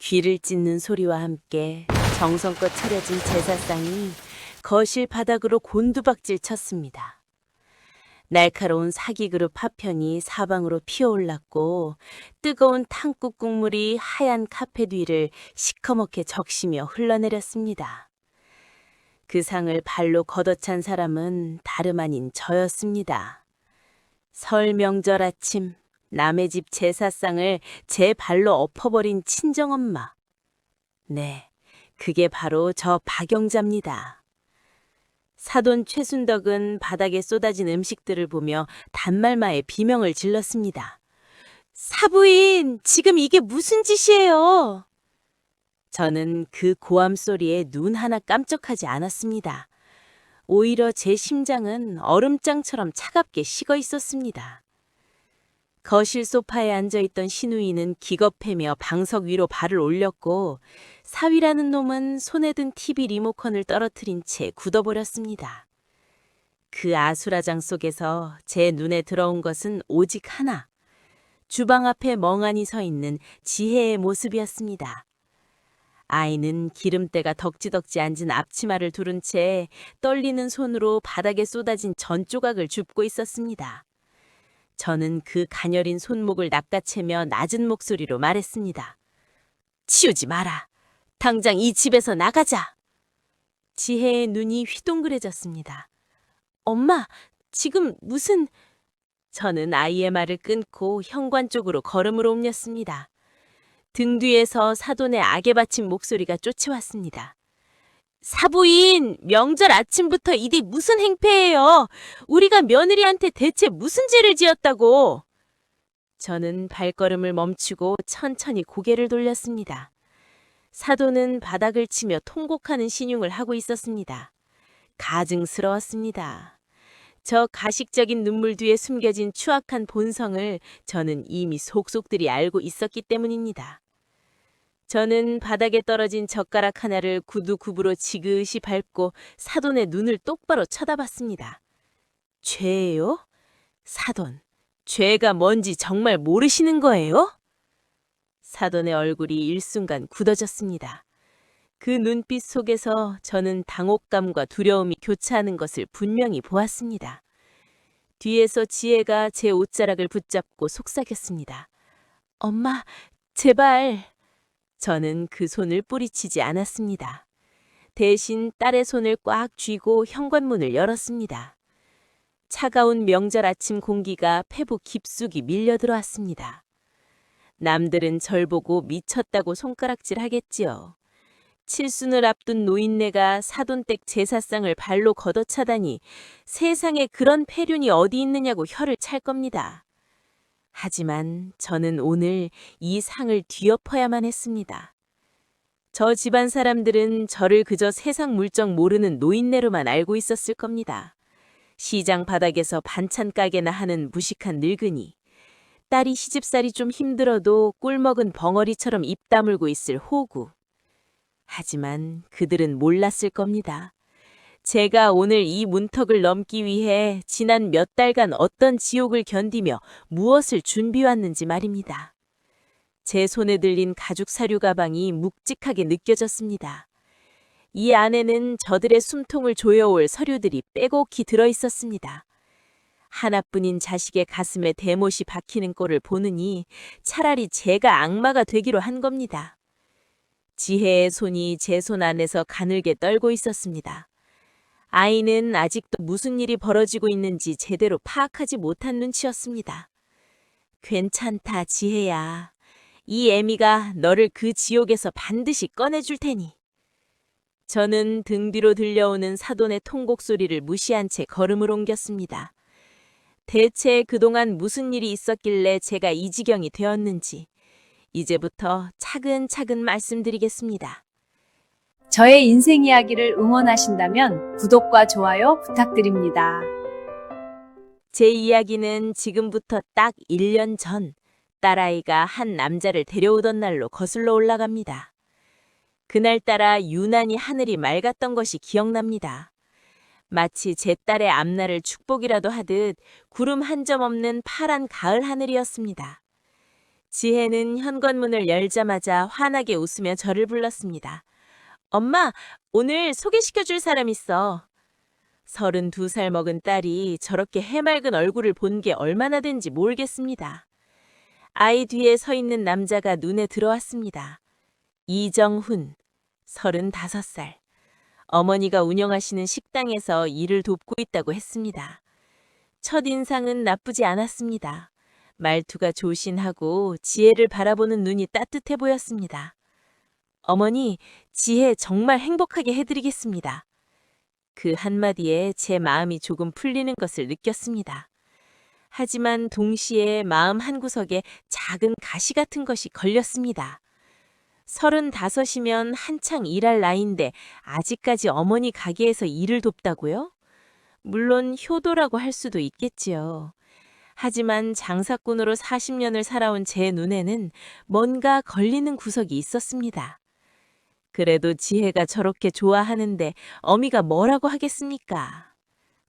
귀를 찢는 소리와 함께 정성껏 차려진 제사상이 거실 바닥으로 곤두박질 쳤습니다. 날카로운 사기그룹 파편이 사방으로 피어올랐고 뜨거운 탕국 국물이 하얀 카펫 위를 시커멓게 적시며 흘러내렸습니다. 그 상을 발로 걷어찬 사람은 다름 아닌 저였습니다. 설 명절 아침 남의 집 제사상을 제 발로 엎어버린 친정엄마. 네, 그게 바로 저 박영자입니다. 사돈 최순덕은 바닥에 쏟아진 음식들을 보며 단말마에 비명을 질렀습니다. 사부인, 지금 이게 무슨 짓이에요? 저는 그 고함 소리에 눈 하나 깜짝하지 않았습니다. 오히려 제 심장은 얼음장처럼 차갑게 식어 있었습니다. 거실 소파에 앉아있던 시누이는 기겁해며 방석 위로 발을 올렸고 사위라는 놈은 손에 든 TV 리모컨을 떨어뜨린 채 굳어버렸습니다. 그 아수라장 속에서 제 눈에 들어온 것은 오직 하나. 주방 앞에 멍하니 서 있는 지혜의 모습이었습니다. 아이는 기름때가 덕지덕지 앉은 앞치마를 두른 채 떨리는 손으로 바닥에 쏟아진 전 조각을 줍고 있었습니다. 저는 그 가녀린 손목을 낚아채며 낮은 목소리로 말했습니다. 치우지 마라. 당장 이 집에서 나가자. 지혜의 눈이 휘둥그레졌습니다. 엄마, 지금 무슨... 저는 아이의 말을 끊고 현관 쪽으로 걸음을 옮겼습니다. 등 뒤에서 사돈의 악에 받친 목소리가 쫓아왔습니다. 사부인, 명절 아침부터 이게 무슨 행패예요? 우리가 며느리한테 대체 무슨 죄를 지었다고? 저는 발걸음을 멈추고 천천히 고개를 돌렸습니다. 사돈은 바닥을 치며 통곡하는 신용을 하고 있었습니다. 가증스러웠습니다. 저 가식적인 눈물 뒤에 숨겨진 추악한 본성을 저는 이미 속속들이 알고 있었기 때문입니다. 저는 바닥에 떨어진 젓가락 하나를 구두굽으로 지그시 밟고 사돈의 눈을 똑바로 쳐다봤습니다. 죄예요? 사돈, 죄가 뭔지 정말 모르시는 거예요? 사돈의 얼굴이 일순간 굳어졌습니다. 그 눈빛 속에서 저는 당혹감과 두려움이 교차하는 것을 분명히 보았습니다. 뒤에서 지혜가 제 옷자락을 붙잡고 속삭였습니다. 엄마, 제발... 저는 그 손을 뿌리치지 않았습니다. 대신 딸의 손을 꽉 쥐고 현관문을 열었습니다. 차가운 명절 아침 공기가 폐부 깊숙이 밀려 들어왔습니다. 남들은 절 보고 미쳤다고 손가락질 하겠지요. 칠순을 앞둔 노인네가 사돈댁 제사상을 발로 걷어차다니 세상에 그런 폐륜이 어디 있느냐고 혀를 찰 겁니다. 하지만 저는 오늘 이 상을 뒤엎어야만 했습니다. 저 집안 사람들은 저를 그저 세상 물정 모르는 노인네로만 알고 있었을 겁니다. 시장 바닥에서 반찬 가게나 하는 무식한 늙은이. 딸이 시집살이 좀 힘들어도 꿀먹은 벙어리처럼 입 다물고 있을 호구. 하지만 그들은 몰랐을 겁니다. 제가 오늘 이 문턱을 넘기 위해 지난 몇 달간 어떤 지옥을 견디며 무엇을 준비해왔는지 말입니다. 제 손에 들린 가죽 사료 가방이 묵직하게 느껴졌습니다. 이 안에는 저들의 숨통을 조여올 서류들이 빼곡히 들어있었습니다. 하나뿐인 자식의 가슴에 대못이 박히는 꼴을 보느니 차라리 제가 악마가 되기로 한 겁니다. 지혜의 손이 제 손 안에서 가늘게 떨고 있었습니다. 아이는 아직도 무슨 일이 벌어지고 있는지 제대로 파악하지 못한 눈치였습니다. 괜찮다, 지혜야. 이 애미가 너를 그 지옥에서 반드시 꺼내줄 테니. 저는 등 뒤로 들려오는 사돈의 통곡 소리를 무시한 채 걸음을 옮겼습니다. 대체 그동안 무슨 일이 있었길래 제가 이 지경이 되었는지 이제부터 차근차근 말씀드리겠습니다. 저의 인생 이야기를 응원하신다면 구독과 좋아요 부탁드립니다. 제 이야기는 지금부터 딱 1년 전 딸아이가 한 남자를 데려오던 날로 거슬러 올라갑니다. 그날따라 유난히 하늘이 맑았던 것이 기억납니다. 마치 제 딸의 앞날을 축복이라도 하듯 구름 한 점 없는 파란 가을 하늘이었습니다. 지혜는 현관문을 열자마자 환하게 웃으며 저를 불렀습니다. 엄마, 오늘 소개시켜줄 사람 있어. 32살 먹은 딸이 저렇게 해맑은 얼굴을 본 게 얼마나 된지 모르겠습니다. 아이 뒤에 서 있는 남자가 눈에 들어왔습니다. 이정훈, 35살. 어머니가 운영하시는 식당에서 일을 돕고 있다고 했습니다. 첫인상은 나쁘지 않았습니다. 말투가 조신하고 지혜를 바라보는 눈이 따뜻해 보였습니다. 어머니, 지혜 정말 행복하게 해드리겠습니다. 그 한마디에 제 마음이 조금 풀리는 것을 느꼈습니다. 하지만 동시에 마음 한구석에 작은 가시 같은 것이 걸렸습니다. 35이면 한창 일할 나이인데 아직까지 어머니 가게에서 일을 돕다고요? 물론 효도라고 할 수도 있겠지요. 하지만 장사꾼으로 40년을 살아온 제 눈에는 뭔가 걸리는 구석이 있었습니다. 그래도 지혜가 저렇게 좋아하는데 어미가 뭐라고 하겠습니까?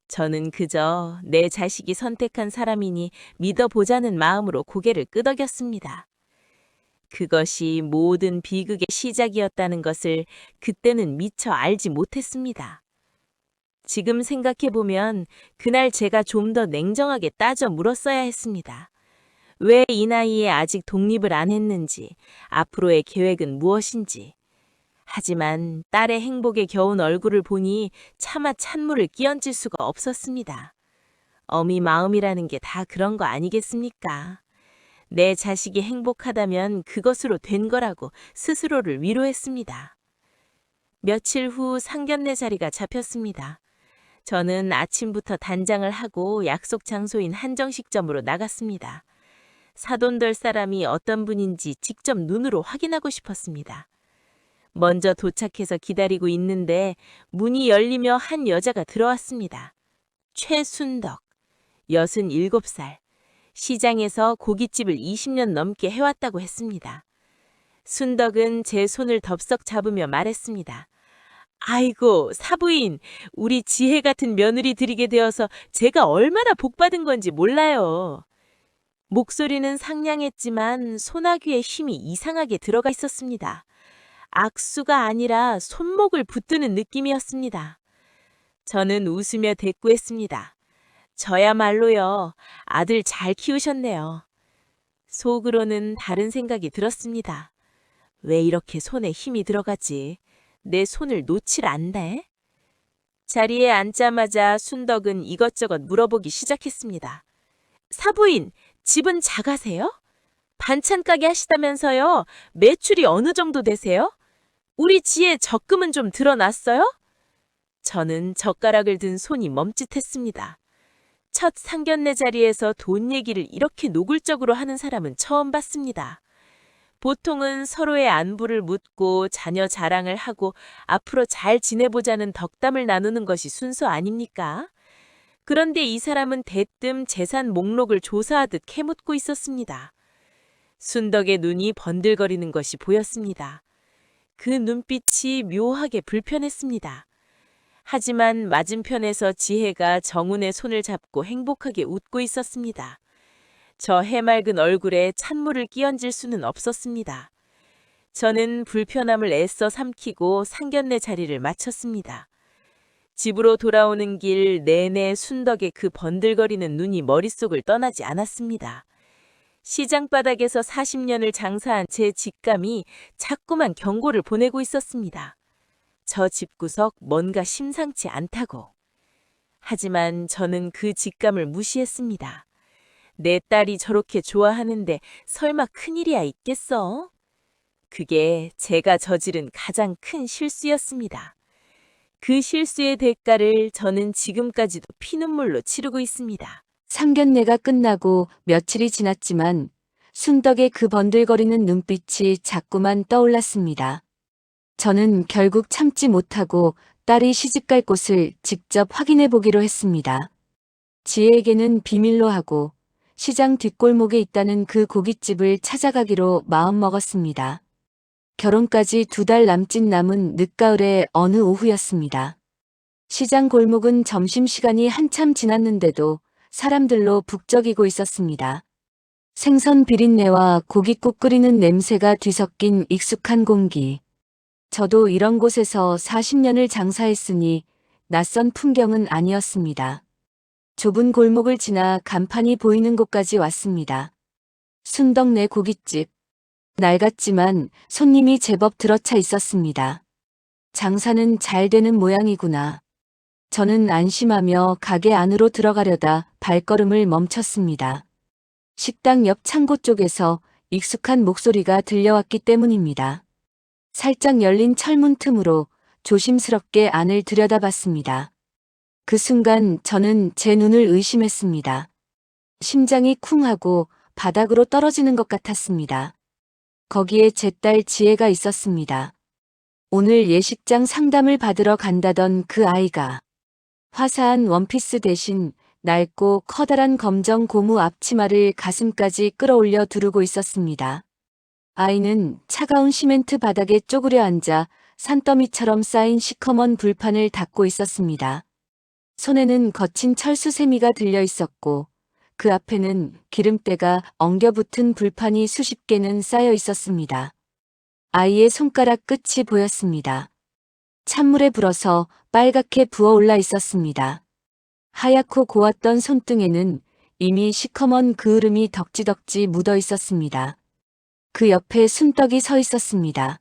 저는 그저 내 자식이 선택한 사람이니 믿어보자는 마음으로 고개를 끄덕였습니다. 그것이 모든 비극의 시작이었다는 것을 그때는 미처 알지 못했습니다. 지금 생각해보면 그날 제가 좀 더 냉정하게 따져 물었어야 했습니다. 왜 이 나이에 아직 독립을 안 했는지, 앞으로의 계획은 무엇인지. 하지만 딸의 행복에 겨운 얼굴을 보니 차마 찬물을 끼얹을 수가 없었습니다. 어미 마음이라는 게 다 그런 거 아니겠습니까? 내 자식이 행복하다면 그것으로 된 거라고 스스로를 위로했습니다. 며칠 후 상견례 자리가 잡혔습니다. 저는 아침부터 단장을 하고 약속 장소인 한정식점으로 나갔습니다. 사돈될 사람이 어떤 분인지 직접 눈으로 확인하고 싶었습니다. 먼저 도착해서 기다리고 있는데 문이 열리며 한 여자가 들어왔습니다. 최순덕, 67살. 시장에서 고깃집을 20년 넘게 해왔다고 했습니다. 순덕은 제 손을 덥석 잡으며 말했습니다. 아이고, 사부인, 우리 지혜 같은 며느리 드리게 되어서 제가 얼마나 복받은 건지 몰라요. 목소리는 상냥했지만 소나귀의 힘이 이상하게 들어가 있었습니다. 악수가 아니라 손목을 붙드는 느낌이었습니다. 저는 웃으며 대꾸했습니다. 저야말로요, 아들 잘 키우셨네요. 속으로는 다른 생각이 들었습니다. 왜 이렇게 손에 힘이 들어가지? 내 손을 놓질 않네? 자리에 앉자마자 순덕은 이것저것 물어보기 시작했습니다. 사부인, 집은 작아세요? 반찬 가게 하시다면서요? 매출이 어느 정도 되세요? 우리 지혜 적금은 좀 들어놨어요? 저는 젓가락을 든 손이 멈칫했습니다. 첫 상견례 자리에서 돈 얘기를 이렇게 노골적으로 하는 사람은 처음 봤습니다. 보통은 서로의 안부를 묻고 자녀 자랑을 하고 앞으로 잘 지내보자는 덕담을 나누는 것이 순서 아닙니까? 그런데 이 사람은 대뜸 재산 목록을 조사하듯 캐묻고 있었습니다. 순덕의 눈이 번들거리는 것이 보였습니다. 그 눈빛이 묘하게 불편했습니다. 하지만 맞은편에서 지혜가 정훈의 손을 잡고 행복하게 웃고 있었습니다. 저 해맑은 얼굴에 찬물을 끼얹을 수는 없었습니다. 저는 불편함을 애써 삼키고 상견례 자리를 마쳤습니다. 집으로 돌아오는 길 내내 순덕의 그 번들거리는 눈이 머릿속을 떠나지 않았습니다. 시장 바닥에서 40년을 장사한 제 직감이 자꾸만 경고를 보내고 있었습니다. 저 집구석 뭔가 심상치 않다고. 하지만 저는 그 직감을 무시했습니다. 내 딸이 저렇게 좋아하는데 설마 큰일이야 있겠어? 그게 제가 저지른 가장 큰 실수였습니다. 그 실수의 대가를 저는 지금까지도 피눈물로 치르고 있습니다. 상견례가 끝나고 며칠이 지났지만 순덕의 그 번들거리는 눈빛이 자꾸만 떠올랐습니다. 저는 결국 참지 못하고 딸이 시집갈 곳을 직접 확인해 보기로 했습니다. 지혜에게는 비밀로 하고 시장 뒷골목에 있다는 그 고깃집을 찾아가기로 마음먹었습니다. 결혼까지 2달 남짓 남은 늦가을의 어느 오후였습니다. 시장 골목은 점심시간이 한참 지났는데도 사람들로 북적이고 있었습니다. 생선 비린내와 고깃국 끓이는 냄새가 뒤섞인 익숙한 공기. 저도 이런 곳에서 40년을 장사했으니 낯선 풍경은 아니었습니다. 좁은 골목을 지나 간판이 보이는 곳까지 왔습니다. 순덕네 고깃집. 낡았지만 손님이 제법 들어차 있었습니다. 장사는 잘 되는 모양이구나. 저는 안심하며 가게 안으로 들어가려다 발걸음을 멈췄습니다. 식당 옆 창고 쪽에서 익숙한 목소리가 들려왔기 때문입니다. 살짝 열린 철문 틈으로 조심스럽게 안을 들여다봤습니다. 그 순간 저는 제 눈을 의심했습니다. 심장이 쿵하고 바닥으로 떨어지는 것 같았습니다. 거기에 제 딸 지혜가 있었습니다. 오늘 예식장 상담을 받으러 간다던 그 아이가 화사한 원피스 대신 낡고 커다란 검정 고무 앞치마를 가슴까지 끌어올려 두르고 있었습니다. 아이는 차가운 시멘트 바닥에 쪼그려 앉아 산더미처럼 쌓인 시커먼 불판을 닦고 있었습니다. 손에는 거친 철수 세미가 들려 있었고 그 앞에는 기름때가 엉겨붙은 불판이 수십 개는 쌓여 있었습니다. 아이의 손가락 끝이 보였습니다. 찬물에 불어서 빨갛게 부어올라 있었습니다. 하얗고 고왔던 손등에는 이미 시커먼 그을음이 덕지덕지 묻어 있었습니다. 그 옆에 순떡이 서 있었습니다.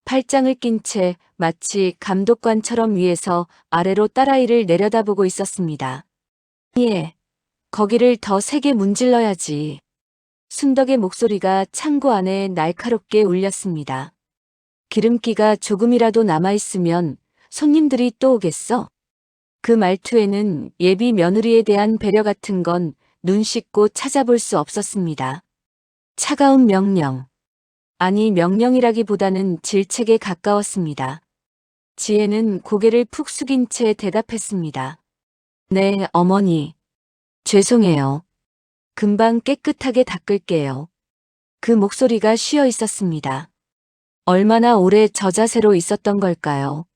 팔짱을 낀 채 마치 감독관처럼 위에서 아래로 딸아이를 내려다보고 있었습니다. 예, 거기를 더 세게 문질러야지. 순덕의 목소리가 창고 안에 날카롭게 울렸습니다. 기름기가 조금이라도 남아있으면 손님들이 또 오겠어? 그 말투에는 예비 며느리에 대한 배려 같은 건 눈 씻고 찾아볼 수 없었습니다. 차가운 명령. 아니, 명령이라기보다는 질책에 가까웠습니다. 지혜는 고개를 푹 숙인 채 대답했습니다. 네, 어머니. 죄송해요. 금방 깨끗하게 닦을게요. 그 목소리가 쉬어 있었습니다. 얼마나 오래 저 자세로 있었던 걸까요?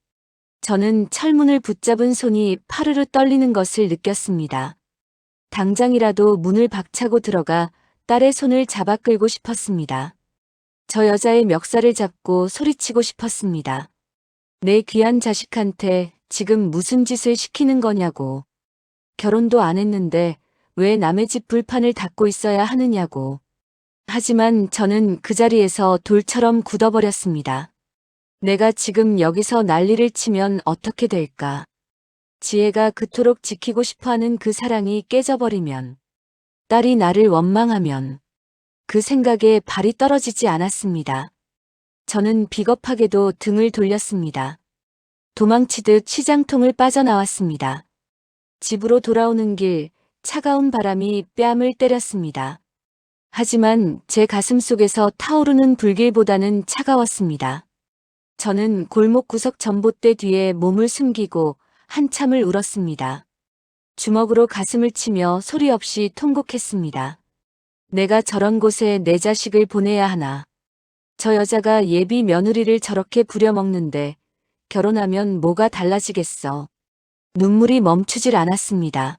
저는 철문을 붙잡은 손이 파르르 떨리는 것을 느꼈습니다. 당장이라도 문을 박차고 들어가 딸의 손을 잡아 끌고 싶었습니다. 저 여자의 멱살을 잡고 소리치고 싶었습니다. 내 귀한 자식한테 지금 무슨 짓을 시키는 거냐고. 결혼도 안 했는데 왜 남의 집 불판을 닦고 있어야 하느냐고. 하지만 저는 그 자리에서 돌처럼 굳어버렸습니다. 내가 지금 여기서 난리를 치면 어떻게 될까? 지혜가 그토록 지키고 싶어하는 그 사랑이 깨져버리면, 딸이 나를 원망하면, 그 생각에 발이 떨어지지 않았습니다. 저는 비겁하게도 등을 돌렸습니다. 도망치듯 시장통을 빠져나왔습니다. 집으로 돌아오는 길, 차가운 바람이 뺨을 때렸습니다. 하지만 제 가슴 속에서 타오르는 불길보다는 차가웠습니다. 저는 골목 구석 전봇대 뒤에 몸을 숨기고 한참을 울었습니다. 주먹으로 가슴을 치며 소리 없이 통곡했습니다. 내가 저런 곳에 내 자식을 보내야 하나. 저 여자가 예비 며느리를 저렇게 부려먹는데 결혼하면 뭐가 달라지겠어. 눈물이 멈추질 않았습니다.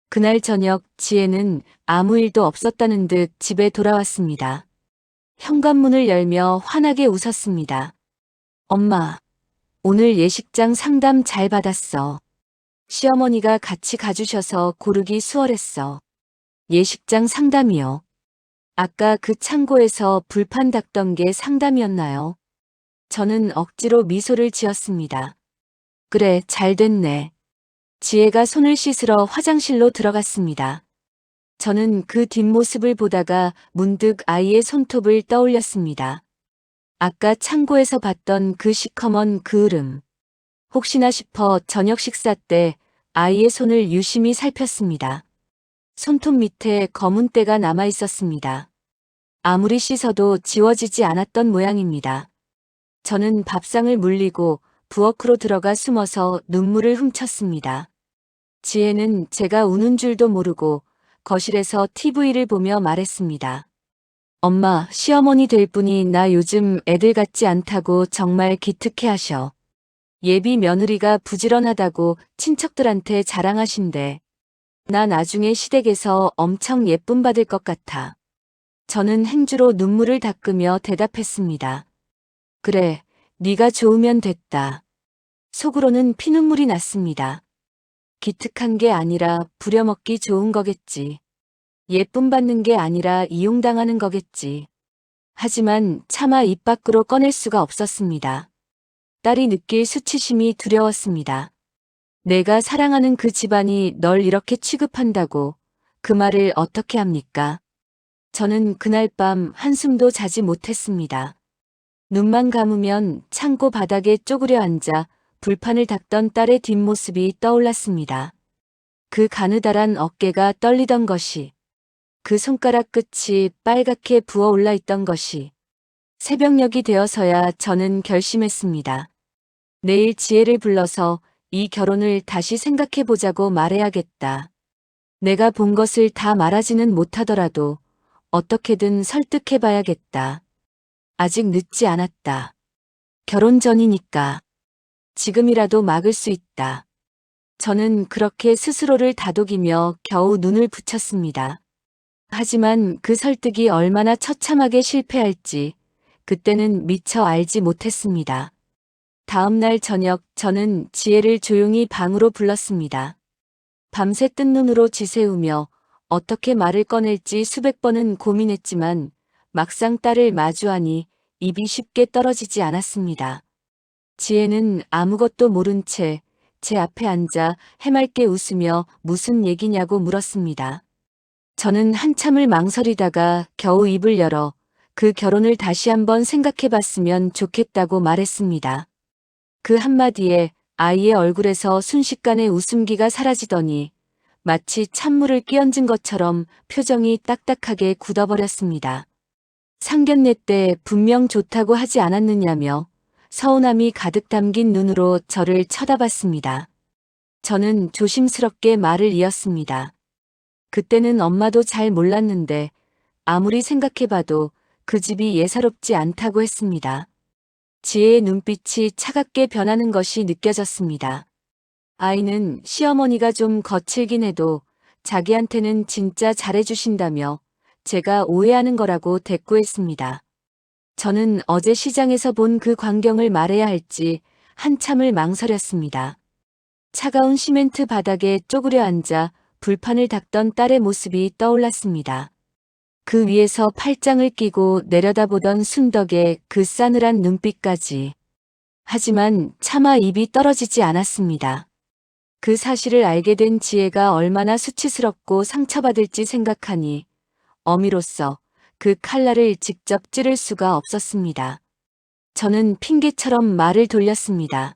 그날 저녁 지혜는 아무 일도 없었다는 듯 집에 돌아왔습니다. 현관문을 열며 환하게 웃었습니다. 엄마, 오늘 예식장 상담 잘 받았어. 시어머니가 같이 가주셔서 고르기 수월했어. 예식장 상담이요. 아까 그 창고에서 불판 닦던 게 상담이었나요? 저는 억지로 미소를 지었습니다. 그래, 잘 됐네. 지혜가 손을 씻으러 화장실로 들어갔습니다. 저는 그 뒷모습을 보다가 문득 아이의 손톱을 떠올렸습니다. 아까 창고에서 봤던 그 시커먼 그을음. 혹시나 싶어 저녁 식사 때 아이의 손을 유심히 살폈습니다. 손톱 밑에 검은 때가 남아 있었습니다. 아무리 씻어도 지워지지 않았던 모양입니다. 저는 밥상을 물리고 부엌으로 들어가 숨어서 눈물을 훔쳤습니다. 지혜는 제가 우는 줄도 모르고 거실에서 TV를 보며 말했습니다. 엄마, 시어머니 될 분이 나 요즘 애들 같지 않다고 정말 기특해하셔. 예비 며느리가 부지런하다고 친척들한테 자랑하신대. 나 나중에 시댁에서 엄청 예쁨 받을 것 같아. 저는 행주로 눈물을 닦으며 대답했습니다. 그래, 네가 좋으면 됐다. 속으로는 피눈물이 났습니다. 기특한 게 아니라 부려먹기 좋은 거겠지. 예쁨 받는 게 아니라 이용당하는 거겠지. 하지만 차마 입 밖으로 꺼낼 수가 없었습니다. 딸이 느낄 수치심이 두려웠습니다. 내가 사랑하는 그 집안이 널 이렇게 취급한다고 그 말을 어떻게 합니까? 저는 그날 밤 한숨도 자지 못했습니다. 눈만 감으면 창고 바닥에 쪼그려 앉아 불판을 닦던 딸의 뒷모습이 떠올랐습니다. 그 가느다란 어깨가 떨리던 것이, 그 손가락 끝이 빨갛게 부어올라 있던 것이, 새벽녘이 되어서야 저는 결심했습니다. 내일 지혜를 불러서 이 결혼을 다시 생각해보자고 말해야겠다. 내가 본 것을 다 말하지는 못하더라도 어떻게든 설득해봐야겠다. 아직 늦지 않았다. 결혼 전이니까. 지금이라도 막을 수 있다. 저는 그렇게 스스로를 다독이며 겨우 눈을 붙였습니다. 하지만 그 설득이 얼마나 처참하게 실패할지 그때는 미처 알지 못했습니다. 다음 날 저녁 저는 지혜를 조용히 방으로 불렀습니다. 밤새 뜬 눈으로 지새우며 어떻게 말을 꺼낼지 수백 번은 고민했지만 막상 딸을 마주하니 입이 쉽게 떨어지지 않았습니다. 지혜는 아무것도 모른 채 제 앞에 앉아 해맑게 웃으며 무슨 얘기냐고 물었습니다. 저는 한참을 망설이다가 겨우 입을 열어 그 결혼을 다시 한번 생각해봤으면 좋겠다고 말했습니다. 그 한마디에 아이의 얼굴에서 순식간에 웃음기가 사라지더니 마치 찬물을 끼얹은 것처럼 표정이 딱딱하게 굳어버렸습니다. 상견례 때 분명 좋다고 하지 않았느냐며 서운함이 가득 담긴 눈으로 저를 쳐다봤습니다. 저는 조심스럽게 말을 이었습니다. 그때는 엄마도 잘 몰랐는데 아무리 생각해봐도 그 집이 예사롭지 않다고 했습니다. 지혜의 눈빛이 차갑게 변하는 것이 느껴졌습니다. 아이는 시어머니가 좀 거칠긴 해도 자기한테는 진짜 잘해주신다며 제가 오해하는 거라고 대꾸했습니다. 저는 어제 시장에서 본 그 광경을 말해야 할지 한참을 망설였습니다. 차가운 시멘트 바닥에 쪼그려 앉아 불판을 닦던 딸의 모습이 떠올랐습니다. 그 위에서 팔짱을 끼고 내려다보던 순덕의 그 싸늘한 눈빛까지. 하지만 차마 입이 떨어지지 않았습니다. 그 사실을 알게 된 지혜가 얼마나 수치스럽고 상처받을지 생각하니 어미로서 그 칼날을 직접 찌를 수가 없었습니다. 저는 핑계처럼 말을 돌렸습니다.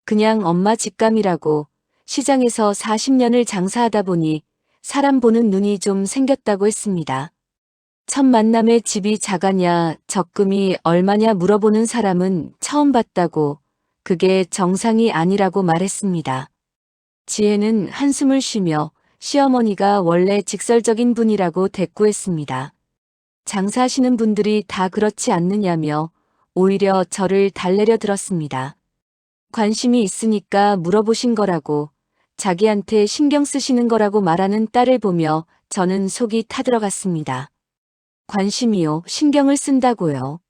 그냥 엄마 직감이라고 시장에서 40년을 장사하다 보니 사람 보는 눈이 좀 생겼다고 했습니다. 첫 만남에 집이 작아냐 적금이 얼마냐 물어보는 사람은 처음 봤다고 그게 정상이 아니라고 말했습니다. 지혜는 한숨을 쉬며 시어머니가 원래 직설적인 분이라고 대꾸했습니다. 장사하시는 분들이 다 그렇지 않느냐며 오히려 저를 달래려 들었습니다. 관심이 있으니까 물어보신 거라고, 자기한테 신경 쓰시는 거라고 말하는 딸을 보며 저는 속이 타들어갔습니다. 관심이요, 신경을 쓴다고요.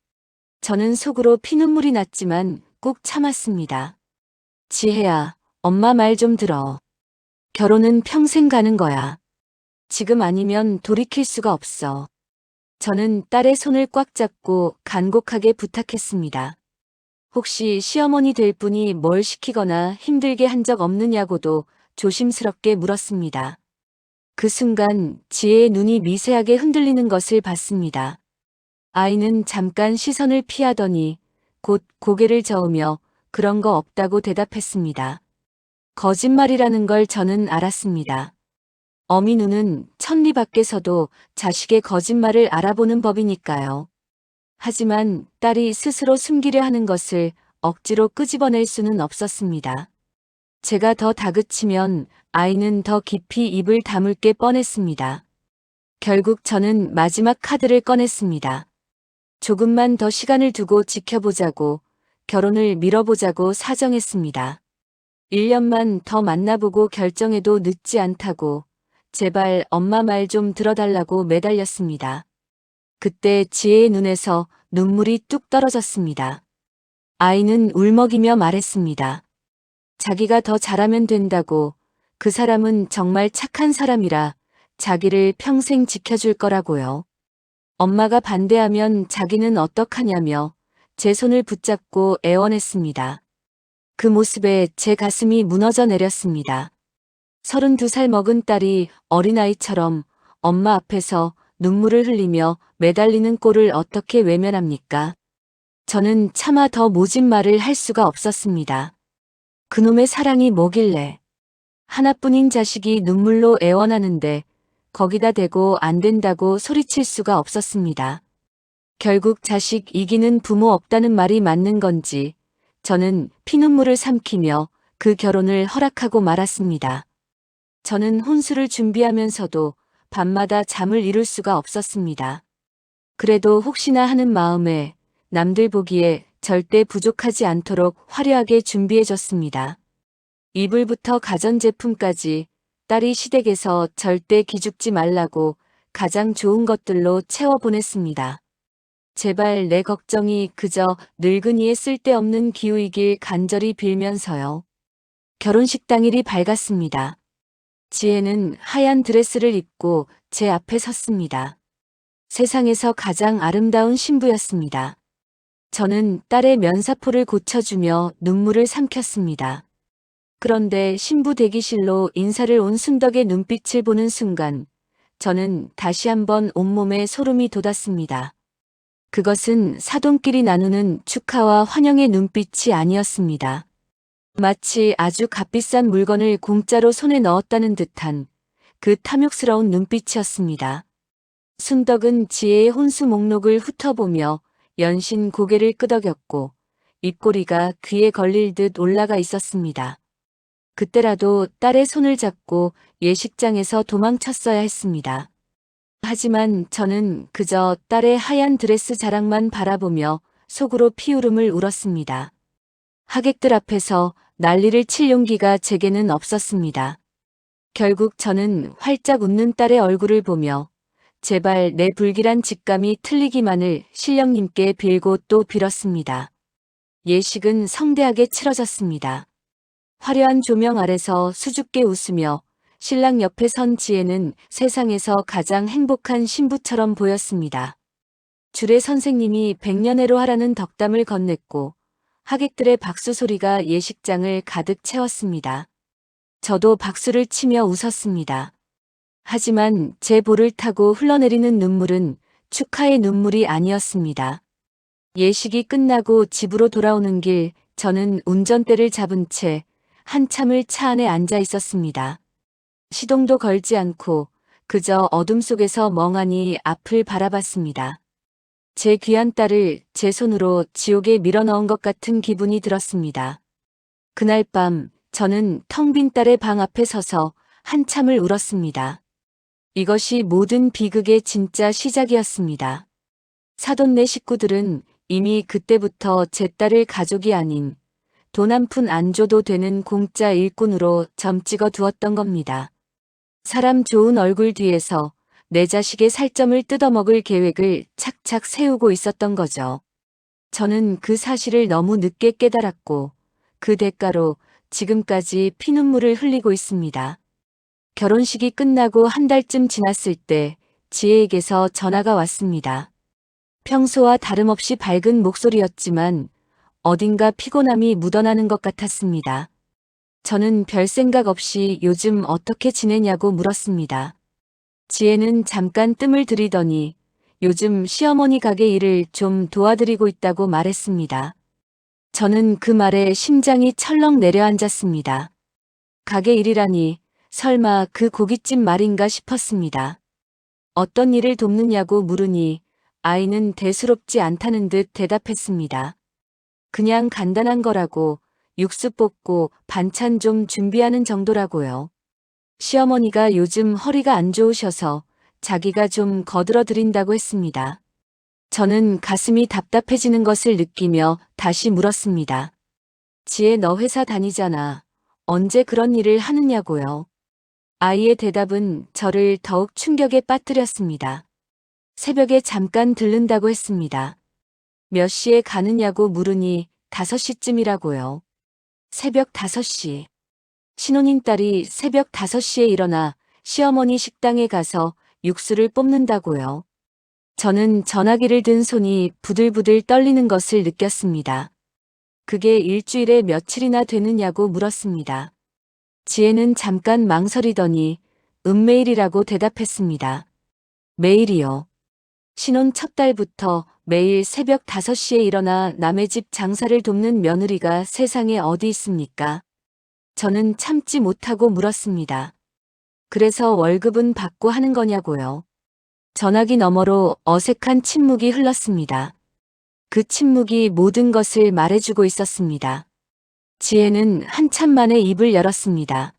저는 속으로 피눈물이 났지만 꾹 참았습니다. 지혜야, 엄마 말 좀 들어. 결혼은 평생 가는 거야. 지금 아니면 돌이킬 수가 없어. 저는 딸의 손을 꽉 잡고 간곡하게 부탁했습니다. 혹시 시어머니 될 분이 뭘 시키거나 힘들게 한 적 없느냐고도 조심스럽게 물었습니다. 그 순간 지혜의 눈이 미세하게 흔들리는 것을 봤습니다. 아이는 잠깐 시선을 피하더니 곧 고개를 저으며 그런 거 없다고 대답했습니다. 거짓말이라는 걸 저는 알았습니다. 어미 눈은 천리 밖에서도 자식의 거짓말을 알아보는 법이니까요. 하지만 딸이 스스로 숨기려 하는 것을 억지로 끄집어낼 수는 없었습니다. 제가 더 다그치면 아이는 더 깊이 입을 다물 게 뻔했습니다. 결국 저는 마지막 카드를 꺼냈습니다. 조금만 더 시간을 두고 지켜보자고, 결혼을 미뤄보자고 사정했습니다. 1년만 더 만나보고 결정해도 늦지 않다고, 제발 엄마 말 좀 들어달라고 매달렸습니다. 그때 지혜의 눈에서 눈물이 뚝 떨어졌습니다. 아이는 울먹이며 말했습니다. 자기가 더 잘하면 된다고, 그 사람은 정말 착한 사람이라 자기를 평생 지켜줄 거라고요. 엄마가 반대하면 자기는 어떡하냐며 제 손을 붙잡고 애원했습니다. 그 모습에 제 가슴이 무너져 내렸습니다. 32살 먹은 딸이 어린아이처럼 엄마 앞에서 눈물을 흘리며 매달리는 꼴을 어떻게 외면합니까? 저는 차마 더 모진 말을 할 수가 없었습니다. 그놈의 사랑이 뭐길래 하나뿐인 자식이 눈물로 애원하는데 거기다 대고 안 된다고 소리칠 수가 없었습니다. 결국 자식 이기는 부모 없다는 말이 맞는 건지 저는 피눈물을 삼키며 그 결혼을 허락하고 말았습니다. 저는 혼수를 준비하면서도 밤마다 잠을 이룰 수가 없었습니다. 그래도 혹시나 하는 마음에 남들 보기에 절대 부족하지 않도록 화려하게 준비해줬습니다. 이불부터 가전제품까지 딸이 시댁에서 절대 기죽지 말라고 가장 좋은 것들로 채워보냈습니다. 제발 내 걱정이 그저 늙은이의 쓸데없는 기우이길 간절히 빌면서요. 결혼식 당일이 밝았습니다. 지혜는 하얀 드레스를 입고 제 앞에 섰습니다. 세상에서 가장 아름다운 신부였습니다. 저는 딸의 면사포를 고쳐주며 눈물을 삼켰습니다. 그런데 신부 대기실로 인사를 온 순덕의 눈빛을 보는 순간 저는 다시 한번 온몸에 소름이 돋았습니다. 그것은 사돈끼리 나누는 축하와 환영의 눈빛이 아니었습니다. 마치 아주 값비싼 물건을 공짜로 손에 넣었다는 듯한 그 탐욕스러운 눈빛이었습니다. 순덕은 지혜의 혼수 목록을 훑어보며 연신 고개를 끄덕였고 입꼬리가 귀에 걸릴 듯 올라가 있었습니다. 그때라도 딸의 손을 잡고 예식장에서 도망쳤어야 했습니다. 하지만 저는 그저 딸의 하얀 드레스 자랑만 바라보며 속으로 피울음을 울었습니다. 하객들 앞에서 난리를 칠 용기가 제게는 없었습니다. 결국 저는 활짝 웃는 딸의 얼굴을 보며 제발 내 불길한 직감이 틀리기만을 신령님께 빌고 또 빌었습니다. 예식은 성대하게 치러졌습니다. 화려한 조명 아래서 수줍게 웃으며 신랑 옆에 선 지혜는 세상에서 가장 행복한 신부처럼 보였습니다. 주례 선생님이 백년해로 하라는 덕담을 건넸고 하객들의 박수 소리가 예식장을 가득 채웠습니다. 저도 박수를 치며 웃었습니다. 하지만 제 볼을 타고 흘러내리는 눈물은 축하의 눈물이 아니었습니다. 예식이 끝나고 집으로 돌아오는 길 저는 운전대를 잡은 채 한참을 차 안에 앉아 있었습니다. 시동도 걸지 않고 그저 어둠 속에서 멍하니 앞을 바라봤습니다. 제 귀한 딸을 제 손으로 지옥에 밀어넣은 것 같은 기분이 들었습니다. 그날 밤 저는 텅 빈 딸의 방 앞에 서서 한참을 울었습니다. 이것이 모든 비극의 진짜 시작이었습니다. 사돈네 식구들은 이미 그때부터 제 딸을 가족이 아닌 돈 한 푼 안 줘도 되는 공짜 일꾼으로 점찍어 두었던 겁니다. 사람 좋은 얼굴 뒤에서 내 자식의 살점을 뜯어먹을 계획을 착착 세우고 있었던 거죠. 저는 그 사실을 너무 늦게 깨달았고 그 대가로 지금까지 피눈물을 흘리고 있습니다. 결혼식이 끝나고 한 달쯤 지났을 때 지혜에게서 전화가 왔습니다. 평소와 다름없이 밝은 목소리였지만 어딘가 피곤함이 묻어나는 것 같았습니다. 저는 별 생각 없이 요즘 어떻게 지내냐고 물었습니다. 지혜는 잠깐 뜸을 들이더니 요즘 시어머니 가게 일을 좀 도와드리고 있다고 말했습니다. 저는 그 말에 심장이 철렁 내려앉았습니다. 가게 일이라니 설마 그 고깃집 말인가 싶었습니다. 어떤 일을 돕느냐고 물으니 아이는 대수롭지 않다는 듯 대답했습니다. 그냥 간단한 거라고 육수 볶고 반찬 좀 준비하는 정도라고요. 시어머니가 요즘 허리가 안 좋으셔서 자기가 좀 거들어 드린다고 했습니다. 저는 가슴이 답답해지는 것을 느끼며 다시 물었습니다. 지혜 너 회사 다니잖아. 언제 그런 일을 하느냐고요. 아이의 대답은 저를 더욱 충격에 빠뜨렸습니다. 새벽에 잠깐 들른다고 했습니다. 몇 시에 가느냐고 물으니 5시쯤이라고요. 새벽 5시. 신혼인 딸이 새벽 5시에 일어나 시어머니 식당에 가서 육수를 뽑는다고요. 저는 전화기를 든 손이 부들부들 떨리는 것을 느꼈습니다. 그게 일주일에 며칠이나 되느냐고 물었습니다. 지혜는 잠깐 망설이더니 매일이라고 대답했습니다. 매일이요. 신혼 첫 달부터 매일 새벽 5시에 일어나 남의 집 장사를 돕는 며느리가 세상에 어디 있습니까? 저는 참지 못하고 물었습니다. 그래서 월급은 받고 하는 거냐고요. 전화기 너머로 어색한 침묵이 흘렀습니다. 그 침묵이 모든 것을 말해주고 있었습니다. 지혜는 한참 만에 입을 열었습니다.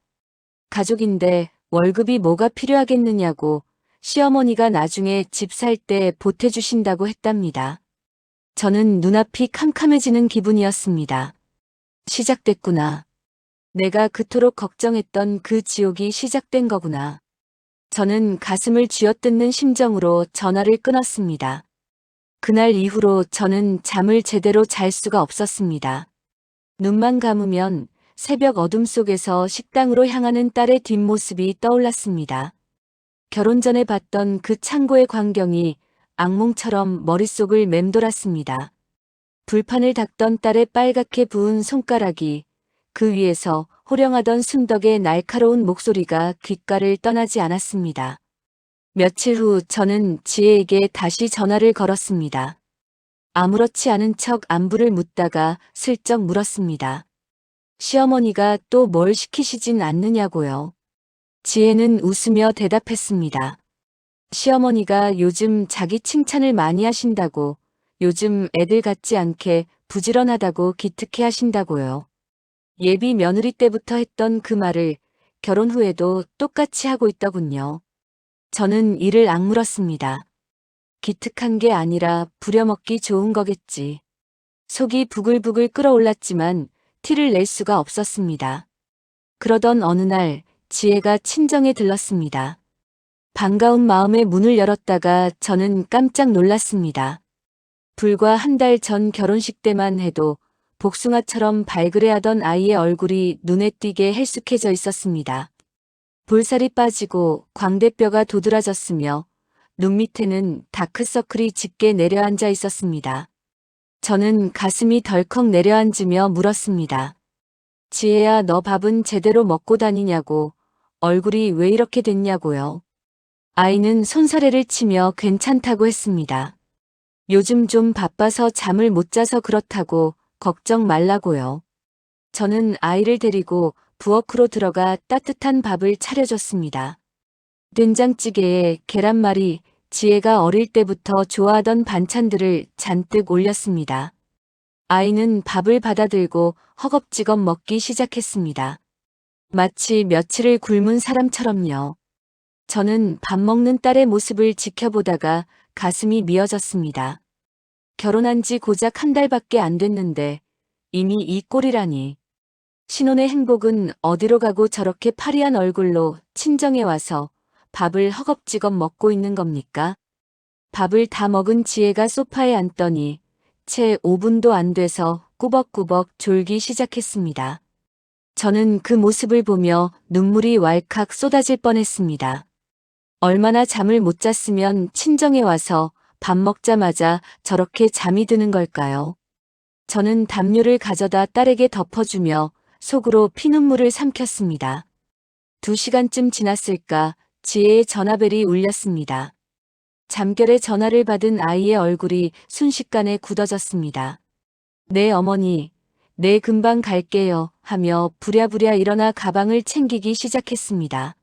가족인데 월급이 뭐가 필요하겠느냐고 시어머니가 나중에 집 살 때 보태주신다고 했답니다. 저는 눈앞이 캄캄해지는 기분이었습니다. 시작됐구나. 내가 그토록 걱정했던 그 지옥이 시작된 거구나. 저는 가슴을 쥐어뜯는 심정으로 전화를 끊었습니다. 그날 이후로 저는 잠을 제대로 잘 수가 없었습니다. 눈만 감으면 새벽 어둠 속에서 식당으로 향하는 딸의 뒷모습이 떠올랐습니다. 결혼 전에 봤던 그 창고의 광경이 악몽처럼 머릿속을 맴돌았습니다. 불판을 닦던 딸의 빨갛게 부은 손가락이 그 위에서 호령하던 순덕의 날카로운 목소리가 귓가를 떠나지 않았습니다. 며칠 후 저는 지혜에게 다시 전화를 걸었습니다. 아무렇지 않은 척 안부를 묻다가 슬쩍 물었습니다. 시어머니가 또 뭘 시키시진 않느냐고요. 지혜는 웃으며 대답했습니다. 시어머니가 요즘 자기 칭찬을 많이 하신다고, 요즘 애들 같지 않게 부지런하다고 기특해 하신다고요. 예비 며느리 때부터 했던 그 말을 결혼 후에도 똑같이 하고 있더군요. 저는 이를 악물었습니다. 기특한 게 아니라 부려먹기 좋은 거겠지. 속이 부글부글 끓어올랐지만 티를 낼 수가 없었습니다. 그러던 어느 날 지혜가 친정에 들렀습니다. 반가운 마음에 문을 열었다가 저는 깜짝 놀랐습니다. 불과 한 달 전 결혼식 때만 해도 복숭아처럼 발그레하던 아이의 얼굴이 눈에 띄게 헬쑥해져 있었습니다. 볼살이 빠지고 광대뼈가 도드라졌으며 눈 밑에는 다크서클이 짙게 내려앉아 있었습니다. 저는 가슴이 덜컥 내려앉으며 물었습니다. 지혜야, 너 밥은 제대로 먹고 다니냐고, 얼굴이 왜 이렇게 됐냐고요. 아이는 손사래를 치며 괜찮다고 했습니다. 요즘 좀 바빠서 잠을 못 자서 그렇다고 걱정 말라고요. 저는 아이를 데리고 부엌으로 들어가 따뜻한 밥을 차려줬습니다. 된장찌개에 계란말이, 지혜가 어릴 때부터 좋아하던 반찬들을 잔뜩 올렸습니다. 아이는 밥을 받아들고 허겁지겁 먹기 시작했습니다. 마치 며칠을 굶은 사람처럼요. 저는 밥 먹는 딸의 모습을 지켜보다가 가슴이 미어졌습니다. 결혼한 지 고작 한 달밖에 안 됐는데 이미 이 꼴이라니. 신혼의 행복은 어디로 가고 저렇게 파리한 얼굴로 친정에 와서 밥을 허겁지겁 먹고 있는 겁니까? 밥을 다 먹은 지혜가 소파에 앉더니 채 5분도 안 돼서 꾸벅꾸벅 졸기 시작했습니다. 저는 그 모습을 보며 눈물이 왈칵 쏟아질 뻔했습니다. 얼마나 잠을 못 잤으면 친정에 와서 밥 먹자마자 저렇게 잠이 드는 걸까요? 저는 담요를 가져다 딸에게 덮어주며 속으로 피눈물을 삼켰습니다. 2시간쯤 지났을까 지혜의 전화벨이 울렸습니다. 잠결에 전화를 받은 아이의 얼굴이 순식간에 굳어졌습니다. 네, 어머니. 네, 금방 갈게요 하며 부랴부랴 일어나 가방을 챙기기 시작했습니다.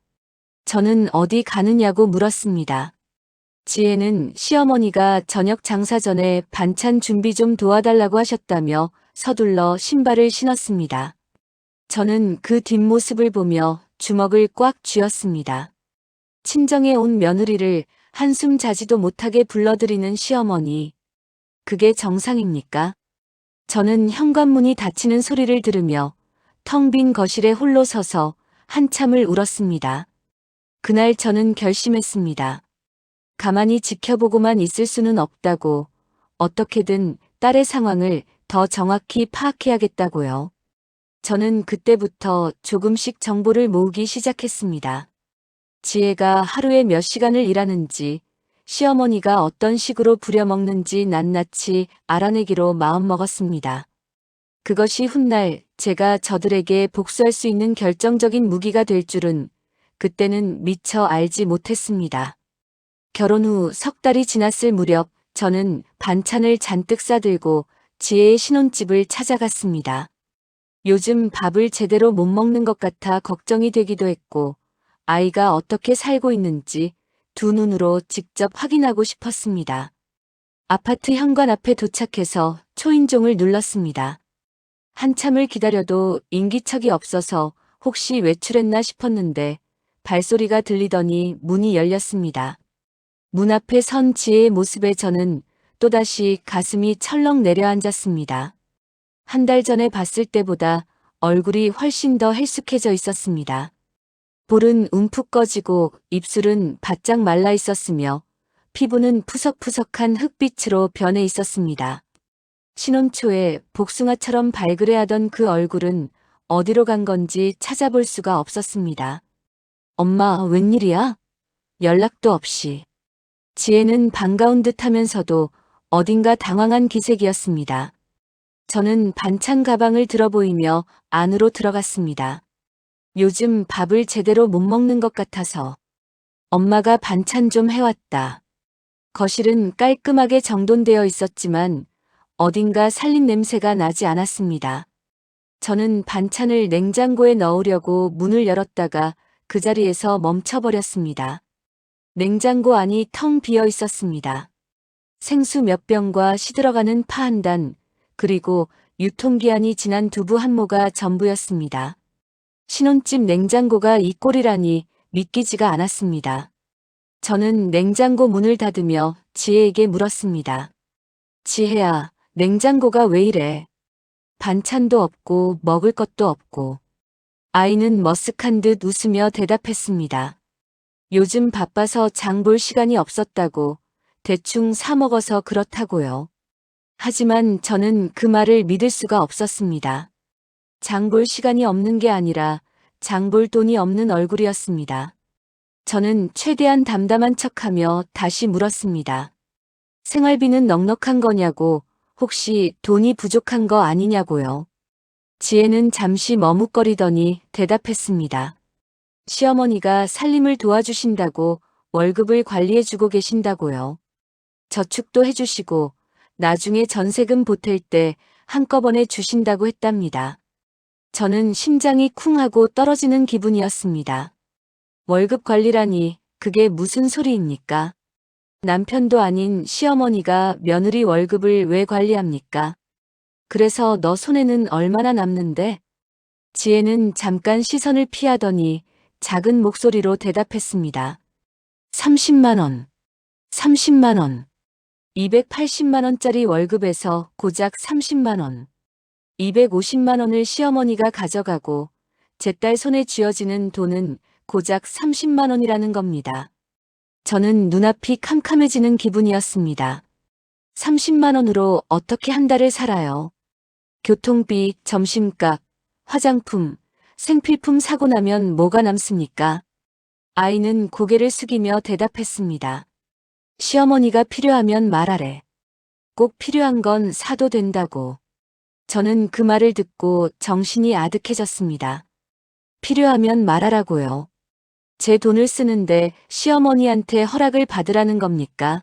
저는 어디 가느냐고 물었습니다. 지혜는 시어머니가 저녁 장사 전에 반찬 준비 좀 도와달라고 하셨다며 서둘러 신발을 신었습니다. 저는 그 뒷모습을 보며 주먹을 꽉 쥐었습니다. 친정에 온 며느리를 한숨 자지도 못하게 불러들이는 시어머니. 그게 정상입니까? 저는 현관문이 닫히는 소리를 들으며 텅 빈 거실에 홀로 서서 한참을 울었습니다. 그날 저는 결심했습니다. 가만히 지켜보고만 있을 수는 없다고, 어떻게든 딸의 상황을 더 정확히 파악해야겠다고요. 저는 그때부터 조금씩 정보를 모으기 시작했습니다. 지혜가 하루에 몇 시간을 일하는지, 시어머니가 어떤 식으로 부려먹는지 낱낱이 알아내기로 마음먹었습니다. 그것이 훗날 제가 저들에게 복수할 수 있는 결정적인 무기가 될 줄은 그때는 미처 알지 못했습니다. 결혼 후 석 달이 지났을 무렵 저는 반찬을 잔뜩 싸들고 지혜의 신혼집을 찾아갔습니다. 요즘 밥을 제대로 못 먹는 것 같아 걱정이 되기도 했고 아이가 어떻게 살고 있는지 두 눈으로 직접 확인하고 싶었습니다. 아파트 현관 앞에 도착해서 초인종을 눌렀습니다. 한참을 기다려도 인기척이 없어서 혹시 외출했나 싶었는데 발소리가 들리더니 문이 열렸습니다. 문 앞에 선 지혜의 모습에 저는 또다시 가슴이 철렁 내려앉았습니다. 한 달 전에 봤을 때보다 얼굴이 훨씬 더 헬쑥해져 있었습니다. 볼은 움푹 꺼지고 입술은 바짝 말라 있었으며 피부는 푸석푸석한 흑빛으로 변해 있었습니다. 신혼 초에 복숭아처럼 발그레하던 그 얼굴은 어디로 간 건지 찾아볼 수가 없었습니다. 엄마, 웬일이야? 연락도 없이. 지혜는 반가운 듯 하면서도 어딘가 당황한 기색이었습니다. 저는 반찬 가방을 들어보이며 안으로 들어갔습니다. 요즘 밥을 제대로 못 먹는 것 같아서 엄마가 반찬 좀 해왔다. 거실은 깔끔하게 정돈되어 있었지만 어딘가 살린 냄새가 나지 않았습니다. 저는 반찬을 냉장고에 넣으려고 문을 열었다가 그 자리에서 멈춰버렸습니다. 냉장고 안이 텅 비어 있었습니다. 생수 몇 병과 시들어가는 파 한 단, 그리고 유통기한이 지난 두부 한 모가 전부였습니다. 신혼집 냉장고가 이 꼴이라니 믿기지가 않았습니다. 저는 냉장고 문을 닫으며 지혜에게 물었습니다. 지혜야, 냉장고가 왜 이래? 반찬도 없고 먹을 것도 없고. 아이는 머쓱한 듯 웃으며 대답했습니다. 요즘 바빠서 장 볼 시간이 없었다고, 대충 사 먹어서 그렇다고요. 하지만 저는 그 말을 믿을 수가 없었습니다. 장 볼 시간이 없는 게 아니라 장 볼 돈이 없는 얼굴이었습니다. 저는 최대한 담담한 척하며 다시 물었습니다. 생활비는 넉넉한 거냐고, 혹시 돈이 부족한 거 아니냐고요. 지혜는 잠시 머뭇거리더니 대답했습니다. 시어머니가 살림을 도와주신다고 월급을 관리해주고 계신다고요. 저축도 해주시고 나중에 전세금 보탤 때 한꺼번에 주신다고 했답니다. 저는 심장이 쿵 하고 떨어지는 기분이었습니다. 월급 관리라니 그게 무슨 소리입니까? 남편도 아닌 시어머니가 며느리 월급을 왜 관리합니까? 그래서 너 손에는 얼마나 남는데? 지혜는 잠깐 시선을 피하더니 작은 목소리로 대답했습니다. 30만 원. 30만 원. 280만 원짜리 월급에서 고작 30만 원. 250만 원을 시어머니가 가져가고 제 딸 손에 쥐어지는 돈은 고작 30만 원이라는 겁니다. 저는 눈앞이 캄캄해지는 기분이었습니다. 30만 원으로 어떻게 한 달을 살아요? 교통비, 점심값, 화장품, 생필품 사고 나면 뭐가 남습니까? 아이는 고개를 숙이며 대답했습니다. 시어머니가 필요하면 말하래. 꼭 필요한 건 사도 된다고. 저는 그 말을 듣고 정신이 아득해졌습니다. 필요하면 말하라고요. 제 돈을 쓰는데 시어머니한테 허락을 받으라는 겁니까?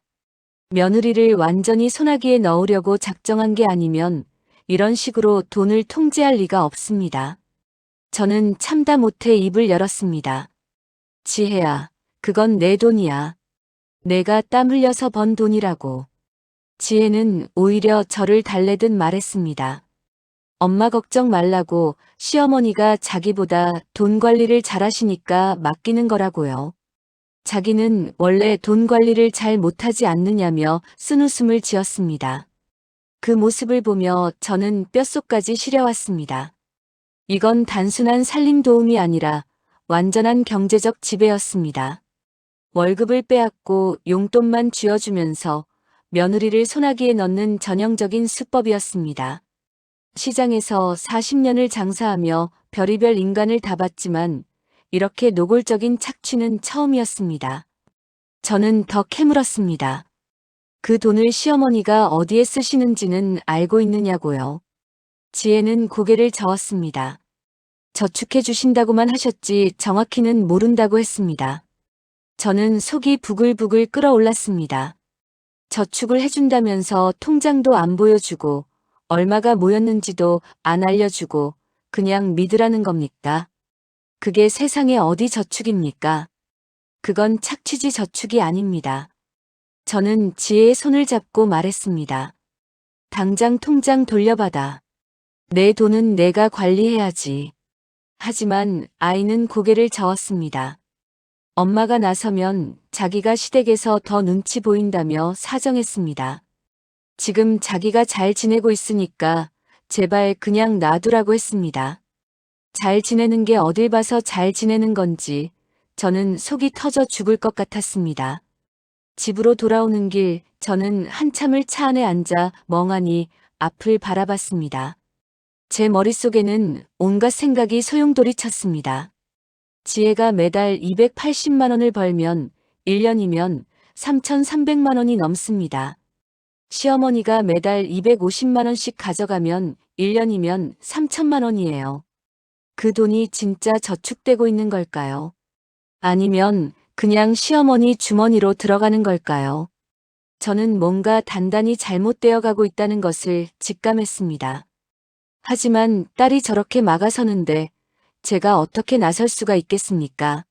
며느리를 완전히 소나기에 넣으려고 작정한 게 아니면 이런 식으로 돈을 통제할 리가 없습니다. 저는 참다 못해 입을 열었습니다. 지혜야, 그건 내 돈이야. 내가 땀 흘려서 번 돈이라고. 지혜는 오히려 저를 달래듯 말했습니다. 엄마 걱정 말라고, 시어머니가 자기보다 돈 관리를 잘하시니까 맡기는 거라고요. 자기는 원래 돈 관리를 잘 못하지 않느냐며 쓴웃음을 지었습니다. 그 모습을 보며 저는 뼛속까지 시려왔습니다. 이건 단순한 살림 도움이 아니라 완전한 경제적 지배였습니다. 월급을 빼앗고 용돈만 쥐어주면서 며느리를 소나기에 넣는 전형적인 수법이었습니다. 시장에서 40년을 장사하며 별의별 인간을 다 봤지만 이렇게 노골적인 착취는 처음이었습니다. 저는 더 캐물었습니다. 그 돈을 시어머니가 어디에 쓰시는지는 알고 있느냐고요. 지혜는 고개를 저었습니다. 저축해 주신다고만 하셨지 정확히는 모른다고 했습니다. 저는 속이 부글부글 끓어올랐습니다. 저축을 해준다면서 통장도 안 보여주고 얼마가 모였는지도 안 알려주고 그냥 믿으라는 겁니까? 그게 세상에 어디 저축입니까? 그건 착취지 저축이 아닙니다. 저는 지혜의 손을 잡고 말했습니다. 당장 통장 돌려받아. 내 돈은 내가 관리해야지. 하지만 아이는 고개를 저었습니다. 엄마가 나서면 자기가 시댁에서 더 눈치 보인다며 사정했습니다. 지금 자기가 잘 지내고 있으니까 제발 그냥 놔두라고 했습니다. 잘 지내는 게 어딜 봐서 잘 지내는 건지 저는 속이 터져 죽을 것 같았습니다. 집으로 돌아오는 길 저는 한참을 차 안에 앉아 멍하니 앞을 바라봤습니다. 제 머릿속에는 온갖 생각이 소용돌이 쳤습니다. 지혜가 매달 280만 원을 벌면 1년이면 3,300만 원이 넘습니다. 시어머니가 매달 250만 원씩 가져가면 1년이면 3천만 원이에요. 그 돈이 진짜 저축되고 있는 걸까요? 아니면 그냥 시어머니 주머니로 들어가는 걸까요? 저는 뭔가 단단히 잘못되어 가고 있다는 것을 직감했습니다. 하지만 딸이 저렇게 막아서는데 제가 어떻게 나설 수가 있겠습니까?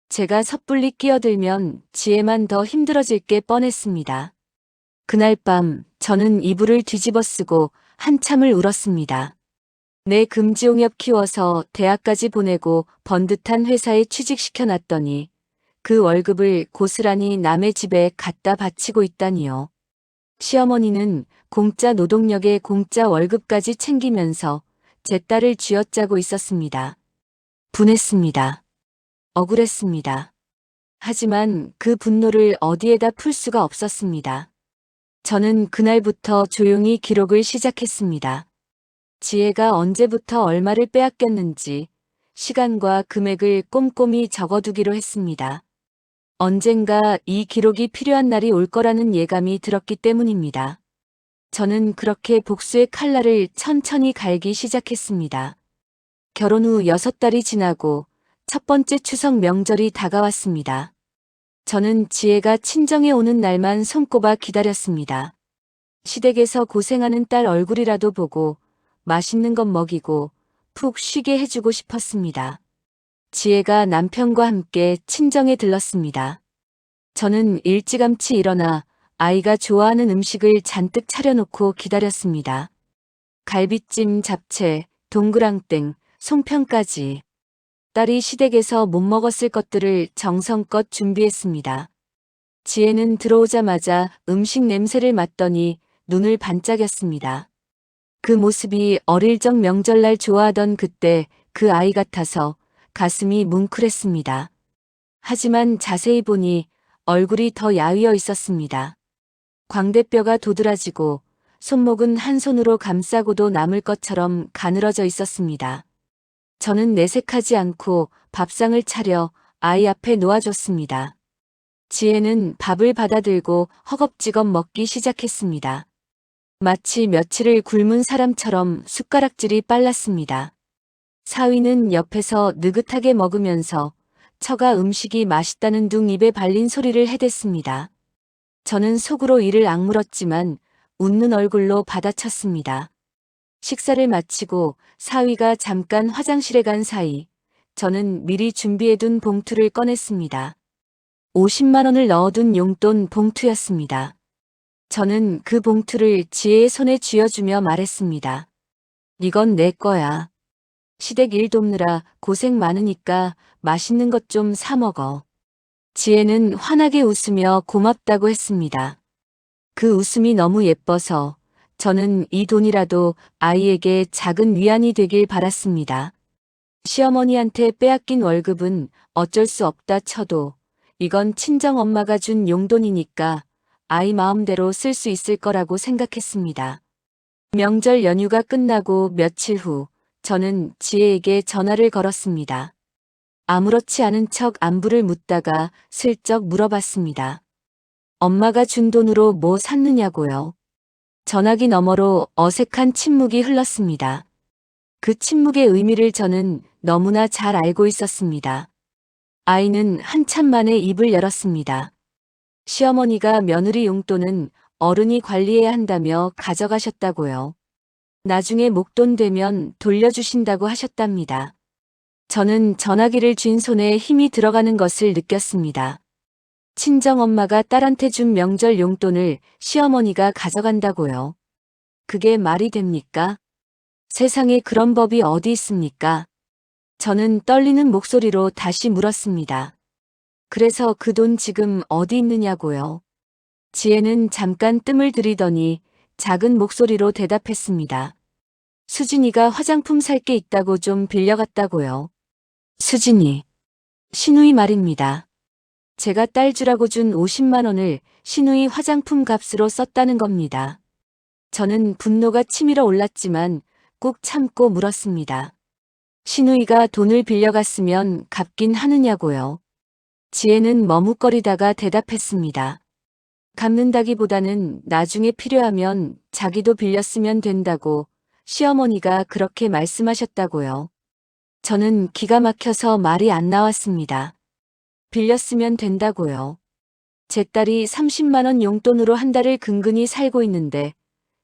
제가 섣불리 끼어들면 지혜만 더 힘들어질 게 뻔했습니다. 그날 밤 저는 이불을 뒤집어 쓰고 한참을 울었습니다. 내 금지용엽 키워서 대학까지 보내고 번듯한 회사에 취직시켜놨더니 그 월급을 고스란히 남의 집에 갖다 바치고 있다니요. 시어머니는 공짜 노동력에 공짜 월급까지 챙기면서 제 딸을 쥐어짜고 있었습니다. 분했습니다. 억울했습니다. 하지만 그 분노를 어디에다 풀 수가 없었습니다. 저는 그날부터 조용히 기록을 시작했습니다. 지혜가 언제부터 얼마를 빼앗겼는지 시간과 금액을 꼼꼼히 적어두기로 했습니다. 언젠가 이 기록이 필요한 날이 올 거라는 예감이 들었기 때문입니다. 저는 그렇게 복수의 칼날을 천천히 갈기 시작했습니다. 결혼 후 6달이 지나고 첫 번째 추석 명절이 다가왔습니다. 저는 지혜가 친정에 오는 날만 손꼽아 기다렸습니다. 시댁에서 고생하는 딸 얼굴이라도 보고 맛있는 것 먹이고 푹 쉬게 해주고 싶었습니다. 지혜가 남편과 함께 친정에 들렀습니다. 저는 일찌감치 일어나 아이가 좋아하는 음식을 잔뜩 차려놓고 기다렸습니다. 갈비찜, 잡채, 동그랑땡, 송편까지. 딸이 시댁에서 못 먹었을 것들을 정성껏 준비했습니다. 지혜는 들어오자마자 음식 냄새를 맡더니 눈을 반짝였습니다. 그 모습이 어릴 적 명절날 좋아하던 그때 그 아이 같아서 가슴이 뭉클했습니다. 하지만 자세히 보니 얼굴이 더 야위어 있었습니다. 광대뼈가 도드라지고 손목은 한 손으로 감싸고도 남을 것처럼 가늘어져 있었습니다. 저는 내색하지 않고 밥상을 차려 아이 앞에 놓아줬습니다. 지혜는 밥을 받아들고 허겁지겁 먹기 시작했습니다. 마치 며칠을 굶은 사람처럼 숟가락질이 빨랐습니다. 사위는 옆에서 느긋하게 먹으면서 처가 음식이 맛있다는 둥 입에 발린 소리를 해댔습니다. 저는 속으로 이를 악물었지만 웃는 얼굴로 받아쳤습니다. 식사를 마치고 사위가 잠깐 화장실에 간 사이 저는 미리 준비해둔 봉투를 꺼냈습니다. 50만 원을 넣어둔 용돈 봉투였습니다. 저는 그 봉투를 지혜의 손에 쥐어주며 말했습니다. 이건 내 거야. 시댁 일 돕느라 고생 많으니까 맛있는 것 좀 사 먹어. 지혜는 환하게 웃으며 고맙다고 했습니다. 그 웃음이 너무 예뻐서 저는 이 돈이라도 아이에게 작은 위안이 되길 바랐습니다. 시어머니한테 빼앗긴 월급은 어쩔 수 없다 쳐도 이건 친정엄마가 준 용돈이니까 아이 마음대로 쓸 수 있을 거라고 생각했습니다. 명절 연휴가 끝나고 며칠 후 저는 지혜에게 전화를 걸었습니다. 아무렇지 않은 척 안부를 묻다가 슬쩍 물어봤습니다. 엄마가 준 돈으로 뭐 샀느냐고요. 전화기 너머로 어색한 침묵이 흘렀습니다. 그 침묵의 의미를 저는 너무나 잘 알고 있었습니다. 아이는 한참 만에 입을 열었습니다. 시어머니가 며느리 용돈은 어른이 관리해야 한다며 가져가셨다고요. 나중에 목돈 되면 돌려주신다고 하셨답니다. 저는 전화기를 쥔 손에 힘이 들어가는 것을 느꼈습니다. 친정엄마가 딸한테 준 명절 용돈을 시어머니가 가져간다고요. 그게 말이 됩니까? 세상에 그런 법이 어디 있습니까? 저는 떨리는 목소리로 다시 물었습니다. 그래서 그 돈 지금 어디 있느냐고요. 지혜는 잠깐 뜸을 들이더니 작은 목소리로 대답했습니다. 수진이가 화장품 살 게 있다고 좀 빌려갔다고요. 수진이. 신우이 말입니다. 제가 딸 주라고 준 50만 원을 신우이 화장품 값으로 썼다는 겁니다. 저는 분노가 치밀어 올랐지만 꾹 참고 물었습니다. 신우이가 돈을 빌려갔으면 갚긴 하느냐고요. 지혜는 머뭇거리다가 대답했습니다. 갚는다기보다는 나중에 필요하면 자기도 빌렸으면 된다고 시어머니가 그렇게 말씀하셨다고요. 저는 기가 막혀서 말이 안 나왔습니다. 빌렸으면 된다고요. 제 딸이 30만 원 용돈으로 한 달을 근근히 살고 있는데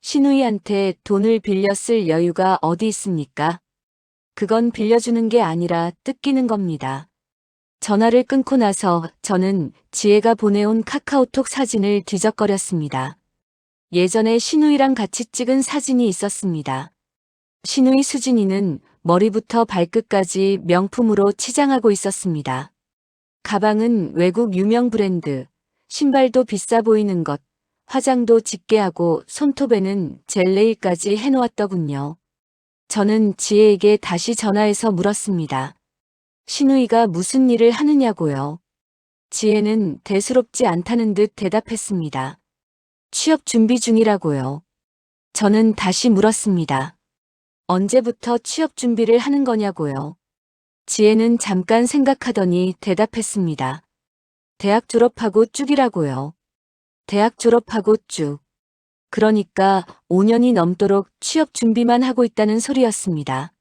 신우이한테 돈을 빌려 쓸 여유가 어디 있습니까? 그건 빌려주는 게 아니라 뜯기는 겁니다. 전화를 끊고 나서 저는 지혜가 보내온 카카오톡 사진을 뒤적거렸습니다. 예전에 신우이랑 같이 찍은 사진이 있었습니다. 신우이 수진이는 머리부터 발끝까지 명품으로 치장하고 있었습니다. 가방은 외국 유명 브랜드, 신발도 비싸 보이는 것, 화장도 짙게 하고 손톱에는 젤네일까지 해놓았더군요. 저는 지혜에게 다시 전화해서 물었습니다. 신우이가 무슨 일을 하느냐고요. 지혜는 대수롭지 않다는 듯 대답했습니다. 취업 준비 중이라고요. 저는 다시 물었습니다. 언제부터 취업 준비를 하는 거냐고요. 지혜는 잠깐 생각하더니 대답했습니다. 대학 졸업하고 쭉이라고요. 대학 졸업하고 쭉. 그러니까 5년이 넘도록 취업 준비만 하고 있다는 소리였습니다.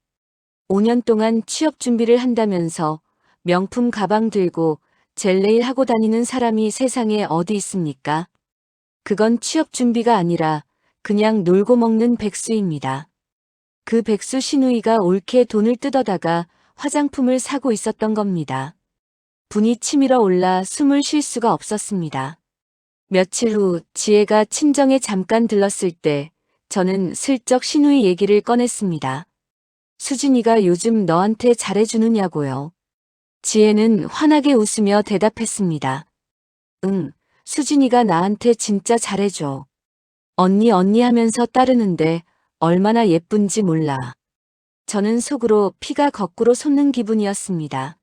5년 동안 취업 준비를 한다면서 명품 가방 들고 젤네일 하고 다니는 사람이 세상에 어디 있습니까? 그건 취업 준비가 아니라 그냥 놀고 먹는 백수입니다. 그 백수 신우이가 옳게 돈을 뜯어다가 화장품을 사고 있었던 겁니다. 분이 치밀어 올라 숨을 쉴 수가 없었습니다. 며칠 후 지혜가 친정에 잠깐 들렀을 때 저는 슬쩍 신우이 얘기를 꺼냈습니다. 수진이가 요즘 너한테 잘해주느냐고요. 지혜는 환하게 웃으며 대답했습니다. 응, 수진이가 나한테 진짜 잘해줘. 언니 하면서 따르는데 얼마나 예쁜지 몰라. 저는 속으로 피가 거꾸로 솟는 기분이었습니다.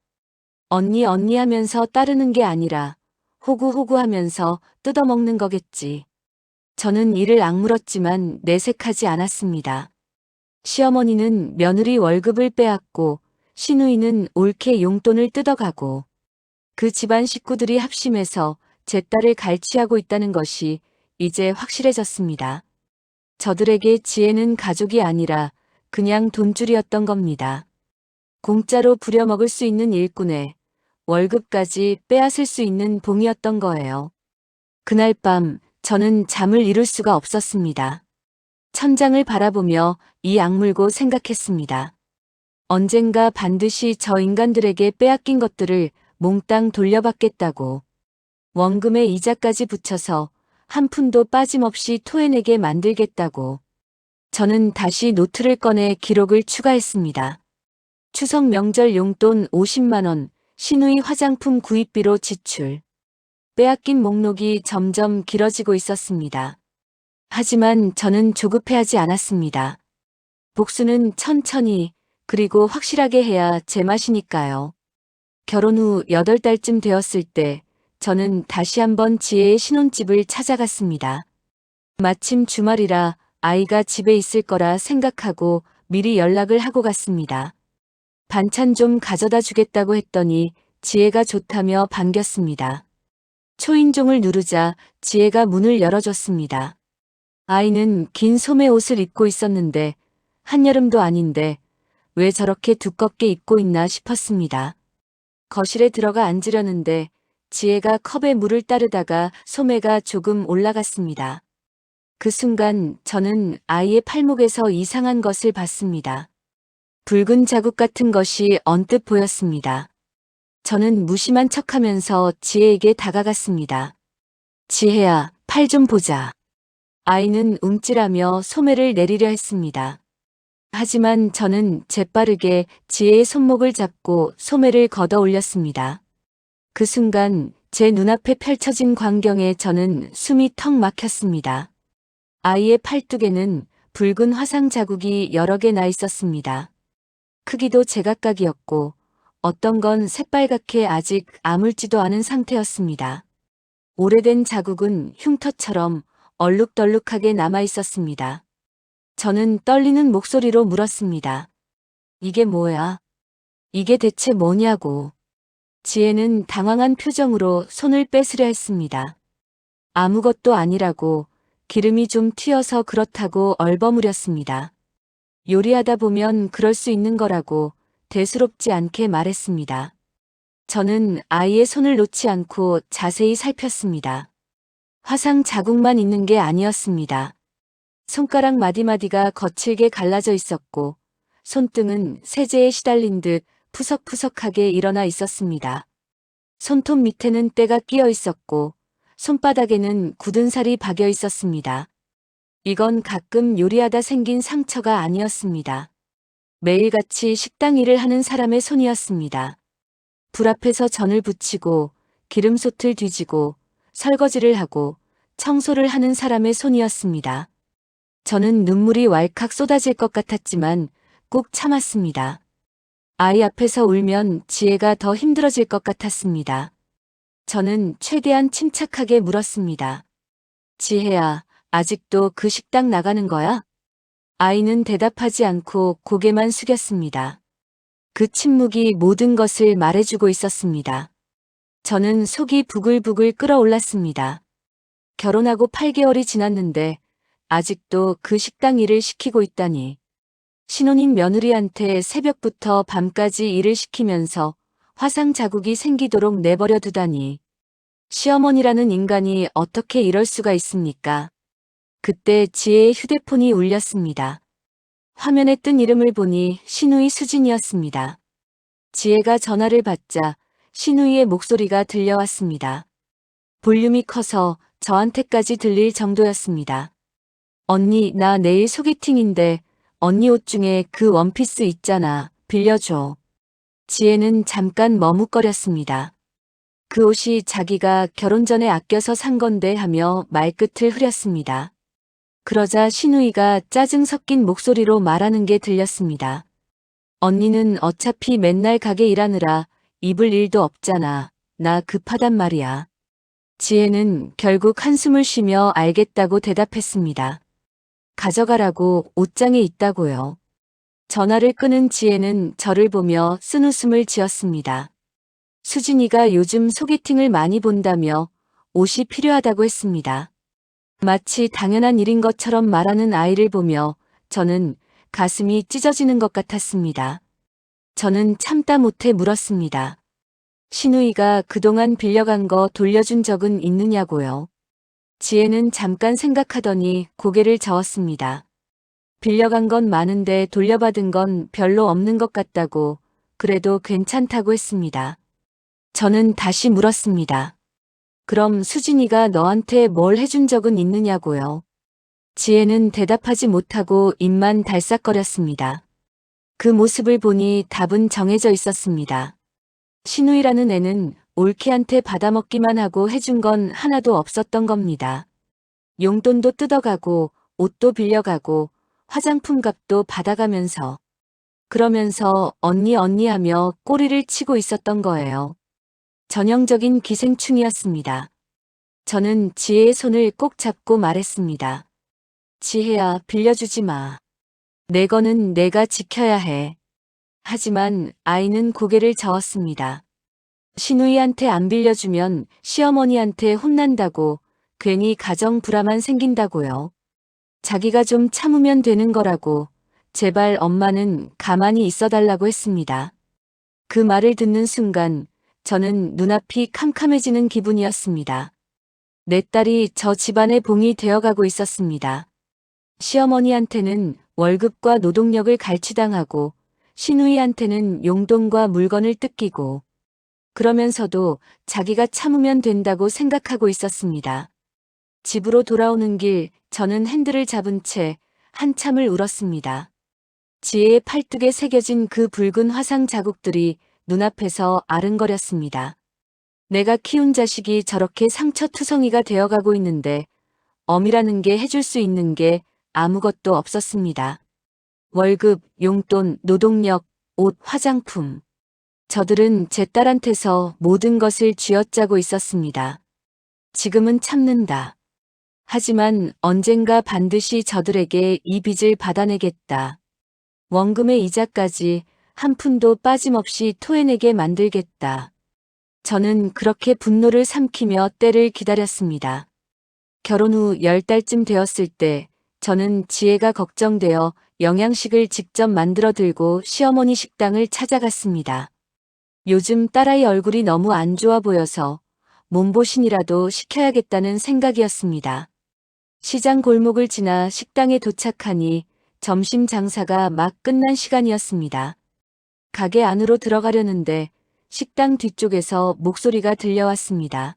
언니 하면서 따르는 게 아니라 호구호구 하면서 뜯어먹는 거겠지. 저는 이를 악물었지만 내색하지 않았습니다. 시어머니는 며느리 월급을 빼앗고 신우이는 옳게 용돈을 뜯어가고 그 집안 식구들이 합심해서 제 딸을 갈취하고 있다는 것이 이제 확실해졌습니다. 저들에게 지혜는 가족이 아니라 그냥 돈줄이었던 겁니다. 공짜로 부려먹을 수 있는 일꾼에 월급까지 빼앗을 수 있는 봉이었던 거예요. 그날 밤 저는 잠을 이룰 수가 없었습니다. 천장을 바라보며 이 악물고 생각했습니다. 언젠가 반드시 저 인간들에게 빼앗긴 것들을 몽땅 돌려받겠다고. 원금에 이자까지 붙여서 한 푼도 빠짐없이 토해내게 만들겠다고. 저는 다시 노트를 꺼내 기록을 추가했습니다. 추석 명절 용돈 50만 원, 신우이 화장품 구입비로 지출. 빼앗긴 목록이 점점 길어지고 있었습니다. 하지만 저는 조급해하지 않았습니다. 복수는 천천히 그리고 확실하게 해야 제맛이니까요. 결혼 후 8달쯤 되었을 때 저는 다시 한번 지혜의 신혼집을 찾아갔습니다. 마침 주말이라 아이가 집에 있을 거라 생각하고 미리 연락을 하고 갔습니다. 반찬 좀 가져다 주겠다고 했더니 지혜가 좋다며 반겼습니다. 초인종을 누르자 지혜가 문을 열어줬습니다. 아이는 긴 소매 옷을 입고 있었는데 한여름도 아닌데 왜 저렇게 두껍게 입고 있나 싶었습니다. 거실에 들어가 앉으려는데 지혜가 컵에 물을 따르다가 소매가 조금 올라갔습니다. 그 순간 저는 아이의 팔목에서 이상한 것을 봤습니다. 붉은 자국 같은 것이 언뜻 보였습니다. 저는 무심한 척하면서 지혜에게 다가갔습니다. 지혜야, 팔 좀 보자. 아이는 움찔하며 소매를 내리려 했습니다. 하지만 저는 재빠르게 지혜의 손목을 잡고 소매를 걷어 올렸습니다. 그 순간 제 눈앞에 펼쳐진 광경에 저는 숨이 턱 막혔습니다. 아이의 팔뚝에는 붉은 화상 자국이 여러 개 나 있었습니다. 크기도 제각각이었고 어떤 건 새빨갛게 아직 아물지도 않은 상태였습니다. 오래된 자국은 흉터처럼 얼룩덜룩하게 남아 있었습니다. 저는 떨리는 목소리로 물었습니다. 이게 뭐야? 이게 대체 뭐냐고. 지혜는 당황한 표정으로 손을 뺏으려 했습니다. 아무것도 아니라고, 기름이 좀 튀어서 그렇다고 얼버무렸습니다. 요리하다 보면 그럴 수 있는 거라고 대수롭지 않게 말했습니다. 저는 아이의 손을 놓지 않고 자세히 살폈습니다. 화상 자국만 있는 게 아니었습니다. 손가락 마디마디가 거칠게 갈라져 있었고 손등은 세제에 시달린 듯 푸석푸석하게 일어나 있었습니다. 손톱 밑에는 때가 끼어 있었고 손바닥에는 굳은 살이 박여 있었습니다. 이건 가끔 요리하다 생긴 상처가 아니었습니다. 매일같이 식당 일을 하는 사람의 손이었습니다. 불 앞에서 전을 부치고 기름솥을 뒤지고 설거지를 하고 청소를 하는 사람의 손이었습니다. 저는 눈물이 왈칵 쏟아질 것 같았지만 꾹 참았습니다. 아이 앞에서 울면 지혜가 더 힘들어질 것 같았습니다. 저는 최대한 침착하게 물었습니다. 지혜야, 아직도 그 식당 나가는 거야? 아이는 대답하지 않고 고개만 숙였습니다. 그 침묵이 모든 것을 말해주고 있었습니다. 저는 속이 부글부글 끓어올랐습니다. 결혼하고 8개월이 지났는데 아직도 그 식당 일을 시키고 있다니. 신혼인 며느리한테 새벽부터 밤까지 일을 시키면서 화상 자국이 생기도록 내버려 두다니. 시어머니라는 인간이 어떻게 이럴 수가 있습니까? 그때 지혜의 휴대폰이 울렸습니다. 화면에 뜬 이름을 보니 신우이 수진이었습니다. 지혜가 전화를 받자 신우이의 목소리가 들려왔습니다. 볼륨이 커서 저한테까지 들릴 정도였습니다. 언니, 나 내일 소개팅인데 언니 옷 중에 그 원피스 있잖아. 빌려줘. 지혜는 잠깐 머뭇거렸습니다. 그 옷이 자기가 결혼 전에 아껴서 산 건데 하며 말끝을 흐렸습니다. 그러자 신우이가 짜증 섞인 목소리로 말하는 게 들렸습니다. 언니는 어차피 맨날 가게 일하느라 입을 일도 없잖아. 나 급하단 말이야. 지혜는 결국 한숨을 쉬며 알겠다고 대답했습니다. 가져가라고, 옷장에 있다고요. 전화를 끊은 지혜는 저를 보며 쓴웃음을 지었습니다. 수진이가 요즘 소개팅을 많이 본다며 옷이 필요하다고 했습니다. 마치 당연한 일인 것처럼 말하는 아이를 보며 저는 가슴이 찢어지는 것 같았습니다. 저는 참다 못해 물었습니다. 신우이가 그동안 빌려간 거 돌려준 적은 있느냐고요. 지혜는 잠깐 생각하더니 고개를 저었습니다. 빌려간 건 많은데 돌려받은 건 별로 없는 것 같다고, 그래도 괜찮다고 했습니다. 저는 다시 물었습니다. 그럼 수진이가 너한테 뭘 해준 적은 있느냐고요. 지혜는 대답하지 못하고 입만 달싹거렸습니다. 그 모습을 보니 답은 정해져 있었습니다. 신우이라는 애는 올케한테 받아먹기만 하고 해준 건 하나도 없었던 겁니다. 용돈도 뜯어가고 옷도 빌려가고 화장품 값도 받아가면서 그러면서 언니 하며 꼬리를 치고 있었던 거예요. 전형적인 기생충이었습니다. 저는 지혜의 손을 꼭 잡고 말했습니다. 지혜야, 빌려주지 마. 내 거는 내가 지켜야 해. 하지만 아이는 고개를 저었습니다. 시누이한테 안 빌려주면 시어머니한테 혼난다고, 괜히 가정 불화만 생긴다고요. 자기가 좀 참으면 되는 거라고, 제발 엄마는 가만히 있어달라고 했습니다. 그 말을 듣는 순간 저는 눈앞이 캄캄해지는 기분이었습니다. 내 딸이 저 집안의 봉이 되어가고 있었습니다. 시어머니한테는 월급과 노동력을 갈취당하고 시누이한테는 용돈과 물건을 뜯기고 그러면서도 자기가 참으면 된다고 생각하고 있었습니다. 집으로 돌아오는 길 저는 핸들을 잡은 채 한참을 울었습니다. 지혜의 팔뚝에 새겨진 그 붉은 화상 자국들이 눈앞에서 아른거렸습니다. 내가 키운 자식이 저렇게 상처투성이가 되어가고 있는데 엄이라는 게 해줄 수 있는 게 아무것도 없었습니다. 월급, 용돈, 노동력, 옷, 화장품. 저들은 제 딸한테서 모든 것을 쥐어짜고 있었습니다. 지금은 참는다. 하지만 언젠가 반드시 저들에게 이 빚을 받아내겠다. 원금의 이자까지 한 푼도 빠짐없이 토해내게 만들겠다. 저는 그렇게 분노를 삼키며 때를 기다렸습니다. 결혼 후 10달쯤 되었을 때 저는 지혜가 걱정되어 영양식을 직접 만들어 들고 시어머니 식당을 찾아갔습니다. 요즘 딸아이 얼굴이 너무 안 좋아 보여서 몸보신이라도 시켜야겠다는 생각이었습니다. 시장 골목을 지나 식당에 도착하니 점심 장사가 막 끝난 시간이었습니다. 가게 안으로 들어가려는데 식당 뒤쪽에서 목소리가 들려왔습니다.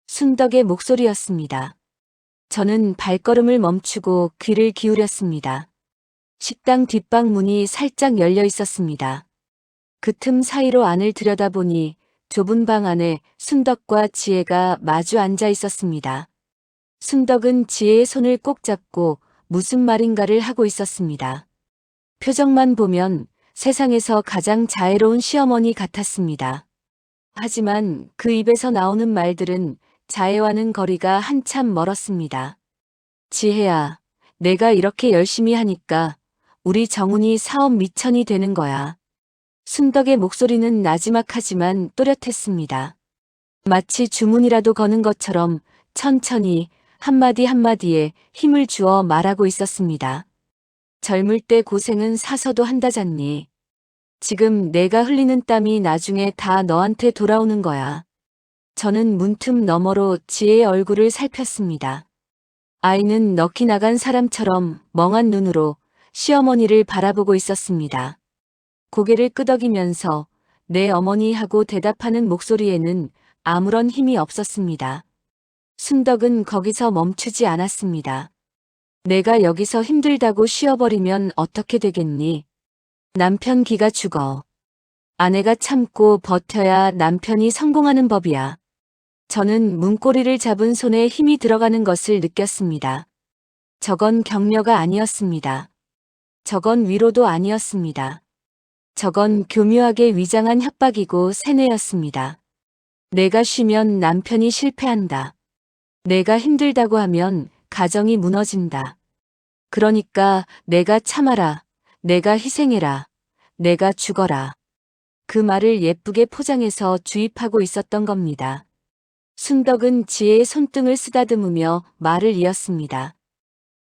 순덕의 목소리였습니다. 저는 발걸음을 멈추고 귀를 기울였습니다. 식당 뒷방 문이 살짝 열려 있었습니다. 그 틈 사이로 안을 들여다보니 좁은 방 안에 순덕과 지혜가 마주 앉아 있었습니다. 순덕은 지혜의 손을 꼭 잡고 무슨 말인가를 하고 있었습니다. 표정만 보면 세상에서 가장 자애로운 시어머니 같았습니다. 하지만 그 입에서 나오는 말들은 자애와는 거리가 한참 멀었습니다. 지혜야, 내가 이렇게 열심히 하니까 우리 정훈이 사업 미천이 되는 거야. 순덕의 목소리는 나지막하지만 또렷했습니다. 마치 주문이라도 거는 것처럼 천천히 한마디 한마디에 힘을 주어 말하고 있었습니다. 젊을 때 고생은 사서도 한다잖니. 지금 내가 흘리는 땀이 나중에 다 너한테 돌아오는 거야. 저는 문틈 너머로 지혜의 얼굴을 살폈습니다. 아이는 넋이 나간 사람처럼 멍한 눈으로 시어머니를 바라보고 있었습니다. 고개를 끄덕이면서 네 어머니 하고 대답하는 목소리에는 아무런 힘이 없었습니다. 순덕은 거기서 멈추지 않았습니다. 내가 여기서 힘들다고 쉬어버리면 어떻게 되겠니? 남편 기가 죽어. 아내가 참고 버텨야 남편이 성공하는 법이야. 저는 문고리를 잡은 손에 힘이 들어가는 것을 느꼈습니다. 저건 격려가 아니었습니다. 저건 위로도 아니었습니다. 저건 교묘하게 위장한 협박이고 세뇌였습니다. 내가 쉬면 남편이 실패한다. 내가 힘들다고 하면 가정이 무너진다. 그러니까 내가 참아라. 내가 희생해라. 내가 죽어라. 그 말을 예쁘게 포장해서 주입하고 있었던 겁니다. 순덕은 지혜의 손등을 쓰다듬으며 말을 이었습니다.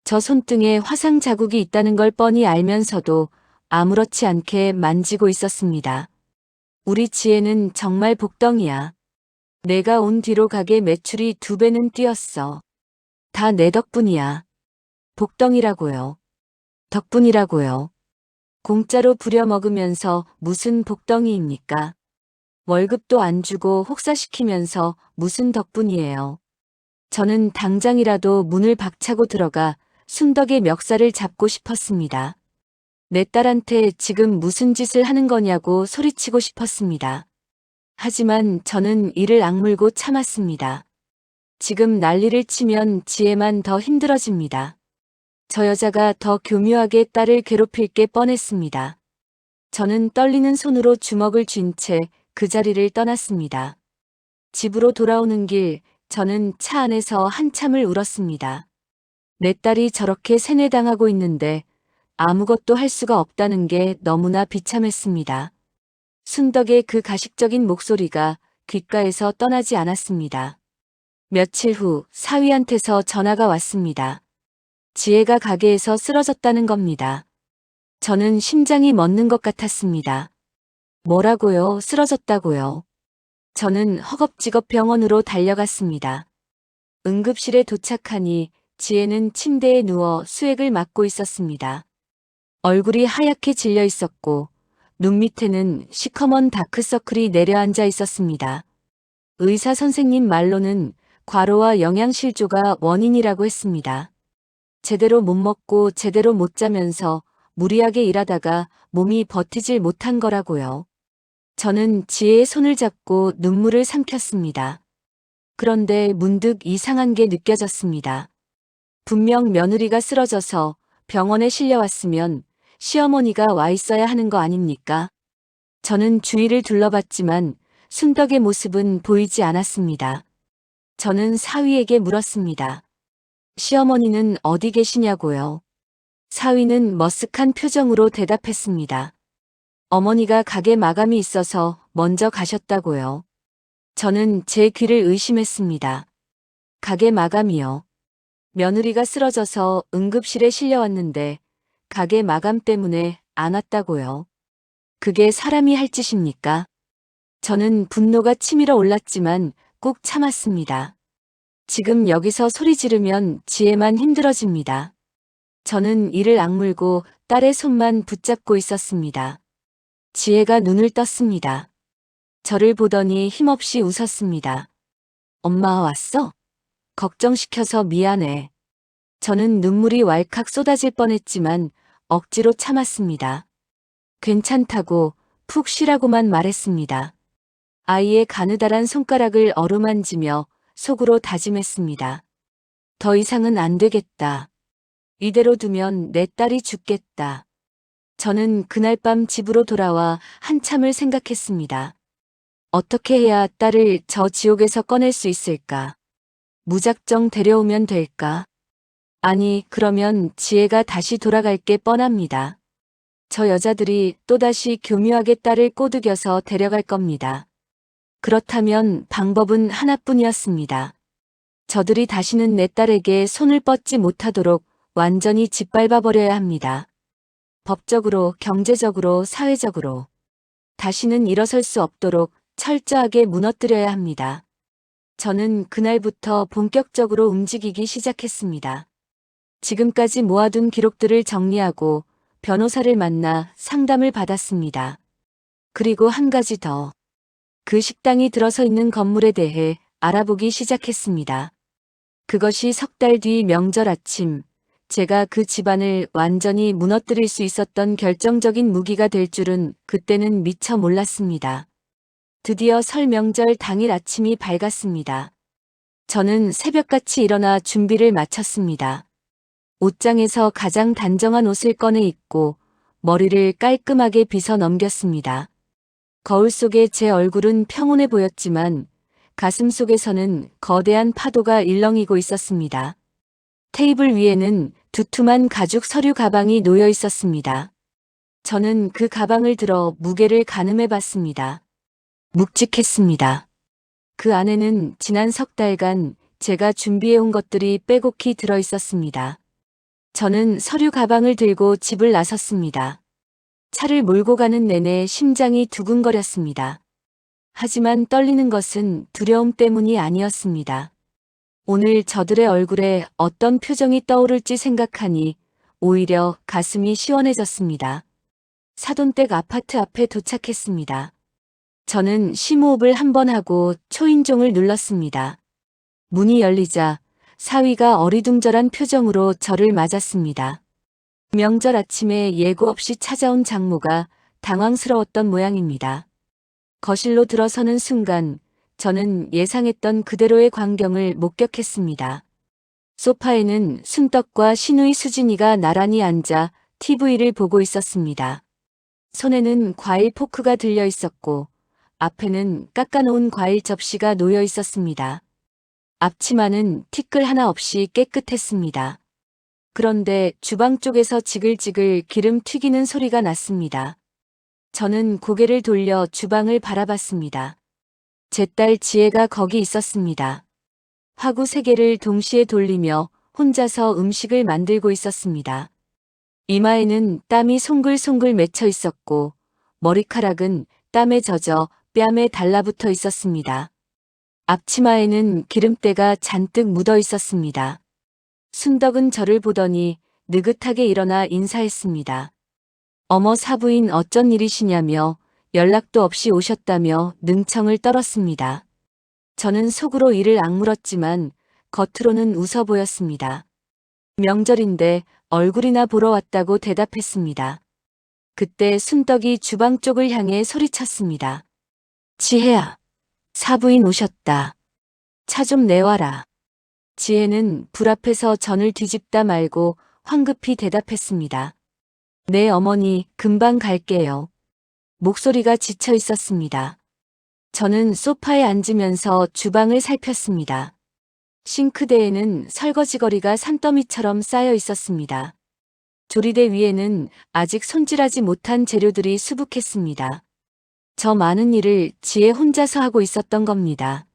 저 손등에 화상 자국이 있다는 걸 뻔히 알면서도 아무렇지 않게 만지고 있었습니다. 우리 지혜는 정말 복덩이야. 내가 온 뒤로 가게 매출이 2배는 뛰었어. 다 내 덕분이야. 복덩이라고요. 덕분이라고요. 공짜로 부려먹으면서 무슨 복덩이입니까? 월급도 안 주고 혹사시키면서 무슨 덕분이에요. 저는 당장이라도 문을 박차고 들어가 순덕의 멱살을 잡고 싶었습니다. 내 딸한테 지금 무슨 짓을 하는 거냐고 소리치고 싶었습니다. 하지만 저는 이를 악물고 참았습니다. 지금 난리를 치면 지혜만 더 힘들어집니다. 저 여자가 더 교묘하게 딸을 괴롭힐 게 뻔했습니다. 저는 떨리는 손으로 주먹을 쥔 채 그 자리를 떠났습니다. 집으로 돌아오는 길, 저는 차 안에서 한참을 울었습니다. 내 딸이 저렇게 세뇌당하고 있는데 아무것도 할 수가 없다는 게 너무나 비참했습니다. 순덕의 그 가식적인 목소리가 귓가에서 떠나지 않았습니다. 며칠 후 사위한테서 전화가 왔습니다. 지혜가 가게에서 쓰러졌다는 겁니다. 저는 심장이 멎는 것 같았습니다. 뭐라고요? 쓰러졌다고요? 저는 허겁지겁 병원으로 달려갔습니다. 응급실에 도착하니 지혜는 침대에 누워 수액을 맞고 있었습니다. 얼굴이 하얗게 질려 있었고 눈 밑에는 시커먼 다크서클이 내려앉아 있었습니다. 의사 선생님 말로는 과로와 영양실조가 원인이라고 했습니다. 제대로 못 먹고 제대로 못 자면서 무리하게 일하다가 몸이 버티질 못한 거라고요. 저는 지혜의 손을 잡고 눈물을 삼켰습니다. 그런데 문득 이상한 게 느껴졌습니다. 분명 며느리가 쓰러져서 병원에 실려왔으면 시어머니가 와 있어야 하는 거 아닙니까? 저는 주위를 둘러봤지만 순덕의 모습은 보이지 않았습니다. 저는 사위에게 물었습니다. 시어머니는 어디 계시냐고요? 사위는 머쓱한 표정으로 대답했습니다. 어머니가 가게 마감이 있어서 먼저 가셨다고요. 저는 제 귀를 의심했습니다. 가게 마감이요. 며느리가 쓰러져서 응급실에 실려왔는데 가게 마감 때문에 안 왔다고요. 그게 사람이 할 짓입니까? 저는 분노가 치밀어 올랐지만 꾹 참았습니다. 지금 여기서 소리 지르면 지혜만 힘들어집니다. 저는 이를 악물고 딸의 손만 붙잡고 있었습니다. 지혜가 눈을 떴습니다. 저를 보더니 힘없이 웃었습니다. 엄마 왔어? 걱정시켜서 미안해. 저는 눈물이 왈칵 쏟아질 뻔했지만 억지로 참았습니다. 괜찮다고 푹 쉬라고만 말했습니다. 아이의 가느다란 손가락을 어루만지며 속으로 다짐했습니다. 더 이상은 안 되겠다. 이대로 두면 내 딸이 죽겠다. 저는 그날 밤 집으로 돌아와 한참을 생각했습니다. 어떻게 해야 딸을 저 지옥에서 꺼낼 수 있을까? 무작정 데려오면 될까? 아니, 그러면 지혜가 다시 돌아갈 게 뻔합니다. 저 여자들이 또다시 교묘하게 딸을 꼬드겨서 데려갈 겁니다. 그렇다면 방법은 하나뿐이었습니다. 저들이 다시는 내 딸에게 손을 뻗지 못하도록 완전히 짓밟아버려야 합니다. 법적으로, 경제적으로, 사회적으로. 다시는 일어설 수 없도록 철저하게 무너뜨려야 합니다. 저는 그날부터 본격적으로 움직이기 시작했습니다. 지금까지 모아둔 기록들을 정리하고 변호사를 만나 상담을 받았습니다. 그리고 한 가지 더. 그 식당이 들어서 있는 건물에 대해 알아보기 시작했습니다. 그것이 석 달 뒤 명절 아침, 제가 그 집안을 완전히 무너뜨릴 수 있었던 결정적인 무기가 될 줄은 그때는 미처 몰랐습니다. 드디어 설 명절 당일 아침이 밝았습니다. 저는 새벽같이 일어나 준비를 마쳤습니다. 옷장에서 가장 단정한 옷을 꺼내 입고 머리를 깔끔하게 빗어 넘겼습니다. 거울 속에 제 얼굴은 평온해 보였지만 가슴 속에서는 거대한 파도가 일렁이고 있었습니다. 테이블 위에는 두툼한 가죽 서류 가방이 놓여 있었습니다. 저는 그 가방을 들어 무게를 가늠해 봤습니다. 묵직했습니다. 그 안에는 지난 석 달간 제가 준비해온 것들이 빼곡히 들어 있었습니다. 저는 서류 가방을 들고 집을 나섰습니다. 차를 몰고 가는 내내 심장이 두근거렸습니다. 하지만 떨리는 것은 두려움 때문이 아니었습니다. 오늘 저들의 얼굴에 어떤 표정이 떠오를지 생각하니 오히려 가슴이 시원해졌습니다. 사돈댁 아파트 앞에 도착했습니다. 저는 심호흡을 한 번 하고 초인종을 눌렀습니다. 문이 열리자 사위가 어리둥절한 표정으로 저를 맞았습니다. 명절 아침에 예고 없이 찾아온 장모가 당황스러웠던 모양입니다. 거실로 들어서는 순간 저는 예상했던 그대로의 광경을 목격했습니다. 소파에는 순떡과 시누이 수진이가 나란히 앉아 TV를 보고 있었습니다. 손에는 과일 포크가 들려 있었고 앞에는 깎아놓은 과일 접시가 놓여 있었습니다. 앞치마는 티끌 하나 없이 깨끗했습니다. 그런데 주방 쪽에서 지글지글 기름 튀기는 소리가 났습니다. 저는 고개를 돌려 주방을 바라봤습니다. 제 딸 지혜가 거기 있었습니다. 화구 3개를 동시에 돌리며 혼자서 음식을 만들고 있었습니다. 이마에는 땀이 송글송글 맺혀 있었고 머리카락은 땀에 젖어 뺨에 달라붙어 있었습니다. 앞치마에는 기름때가 잔뜩 묻어 있었습니다. 순덕은 저를 보더니 느긋하게 일어나 인사했습니다. 어머 사부인 어쩐 일이시냐며 연락도 없이 오셨다며 능청을 떨었습니다. 저는 속으로 이를 악물었지만 겉으로는 웃어 보였습니다. 명절인데 얼굴이나 보러 왔다고 대답했습니다. 그때 순덕이 주방 쪽을 향해 소리쳤습니다. 지혜야, 사부인 오셨다. 차 좀 내와라. 지혜는 불 앞에서 전을 뒤집다 말고 황급히 대답했습니다. 네 어머니, 금방 갈게요. 목소리가 지쳐 있었습니다. 저는 소파에 앉으면서 주방을 살폈습니다. 싱크대에는 설거지거리가 산더미처럼 쌓여 있었습니다. 조리대 위에는 아직 손질하지 못한 재료들이 수북했습니다. 저 많은 일을 지혜 혼자서 하고 있었던 겁니다.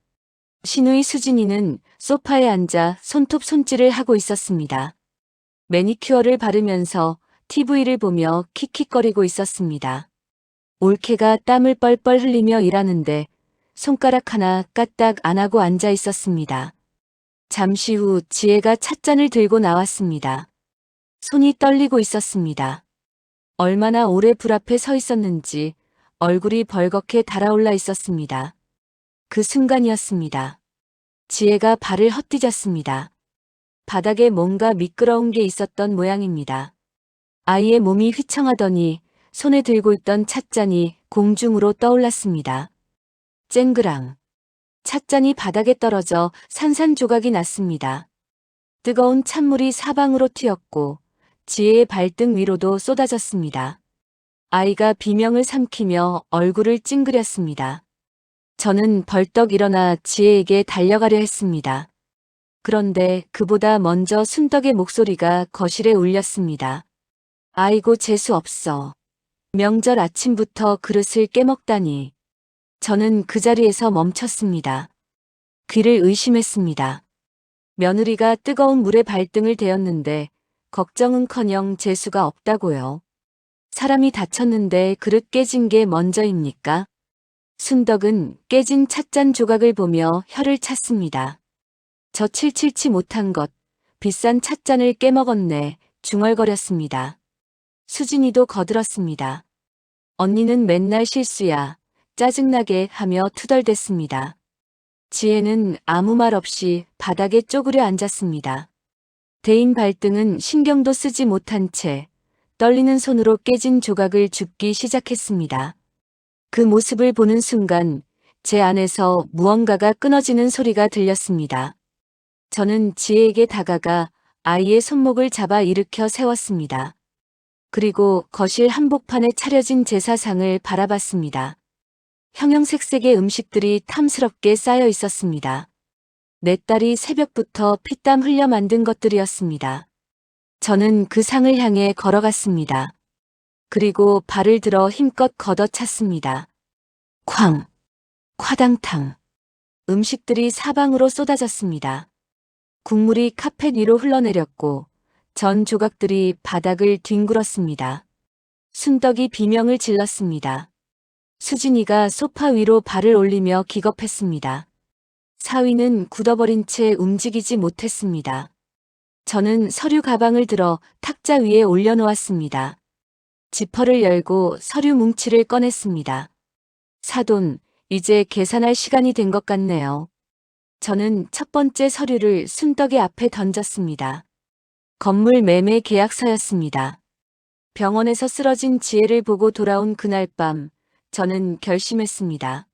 시누이 수진이는 소파에 앉아 손톱 손질을 하고 있었습니다. 매니큐어를 바르면서 TV를 보며 킥킥거리고 있었습니다. 올케가 땀을 뻘뻘 흘리며 일하는데 손가락 하나 까딱 안 하고 앉아 있었습니다. 잠시 후 지혜가 찻잔을 들고 나왔습니다. 손이 떨리고 있었습니다. 얼마나 오래 불 앞에 서 있었는지 얼굴이 벌겋게 달아올라 있었습니다. 그 순간이었습니다. 지혜가 발을 헛디뎠습니다. 바닥에 뭔가 미끄러운 게 있었던 모양입니다. 아이의 몸이 휘청하더니 손에 들고 있던 찻잔이 공중으로 떠올랐습니다. 쨍그랑. 찻잔이 바닥에 떨어져 산산조각이 났습니다. 뜨거운 찬물이 사방으로 튀었고 지혜의 발등 위로도 쏟아졌습니다. 아이가 비명을 삼키며 얼굴을 찡그렸습니다. 저는 벌떡 일어나 지혜에게 달려가려 했습니다. 그런데 그보다 먼저 순덕의 목소리가 거실에 울렸습니다. 아이고 재수 없어. 명절 아침부터 그릇을 깨먹다니. 저는 그 자리에서 멈췄습니다. 귀를 의심했습니다. 며느리가 뜨거운 물에 발등을 대었는데 걱정은커녕 재수가 없다고요. 사람이 다쳤는데 그릇 깨진 게 먼저입니까? 순덕은 깨진 찻잔 조각을 보며 혀를 찼습니다. 저 칠칠치 못한 것, 비싼 찻잔을 깨먹었네, 중얼거렸습니다. 수진이도 거들었습니다. 언니는 맨날 실수야, 짜증나게 하며 투덜댔습니다. 지혜는 아무 말 없이 바닥에 쪼그려 앉았습니다. 대인 발등은 신경도 쓰지 못한 채 떨리는 손으로 깨진 조각을 줍기 시작했습니다. 그 모습을 보는 순간 제 안에서 무언가가 끊어지는 소리가 들렸습니다. 저는 지혜에게 다가가 아이의 손목을 잡아 일으켜 세웠습니다. 그리고 거실 한복판에 차려진 제사상을 바라봤습니다. 형형색색의 음식들이 탐스럽게 쌓여 있었습니다. 내 딸이 새벽부터 피땀 흘려 만든 것들이었습니다. 저는 그 상을 향해 걸어갔습니다. 그리고 발을 들어 힘껏 걷어찼습니다. 쾅! 화당탕! 음식들이 사방으로 쏟아졌습니다. 국물이 카펫 위로 흘러내렸고 전 조각들이 바닥을 뒹굴었습니다. 순덕이 비명을 질렀습니다. 수진이가 소파 위로 발을 올리며 기겁했습니다. 사위는 굳어버린 채 움직이지 못했습니다. 저는 서류 가방을 들어 탁자 위에 올려놓았습니다. 지퍼를 열고 서류 뭉치를 꺼냈습니다. 사돈, 이제 계산할 시간이 된 것 같네요. 저는 첫 번째 서류를 순덕의 앞에 던졌습니다. 건물 매매 계약서였습니다. 병원에서 쓰러진 지혜를 보고 돌아온 그날 밤, 저는 결심했습니다.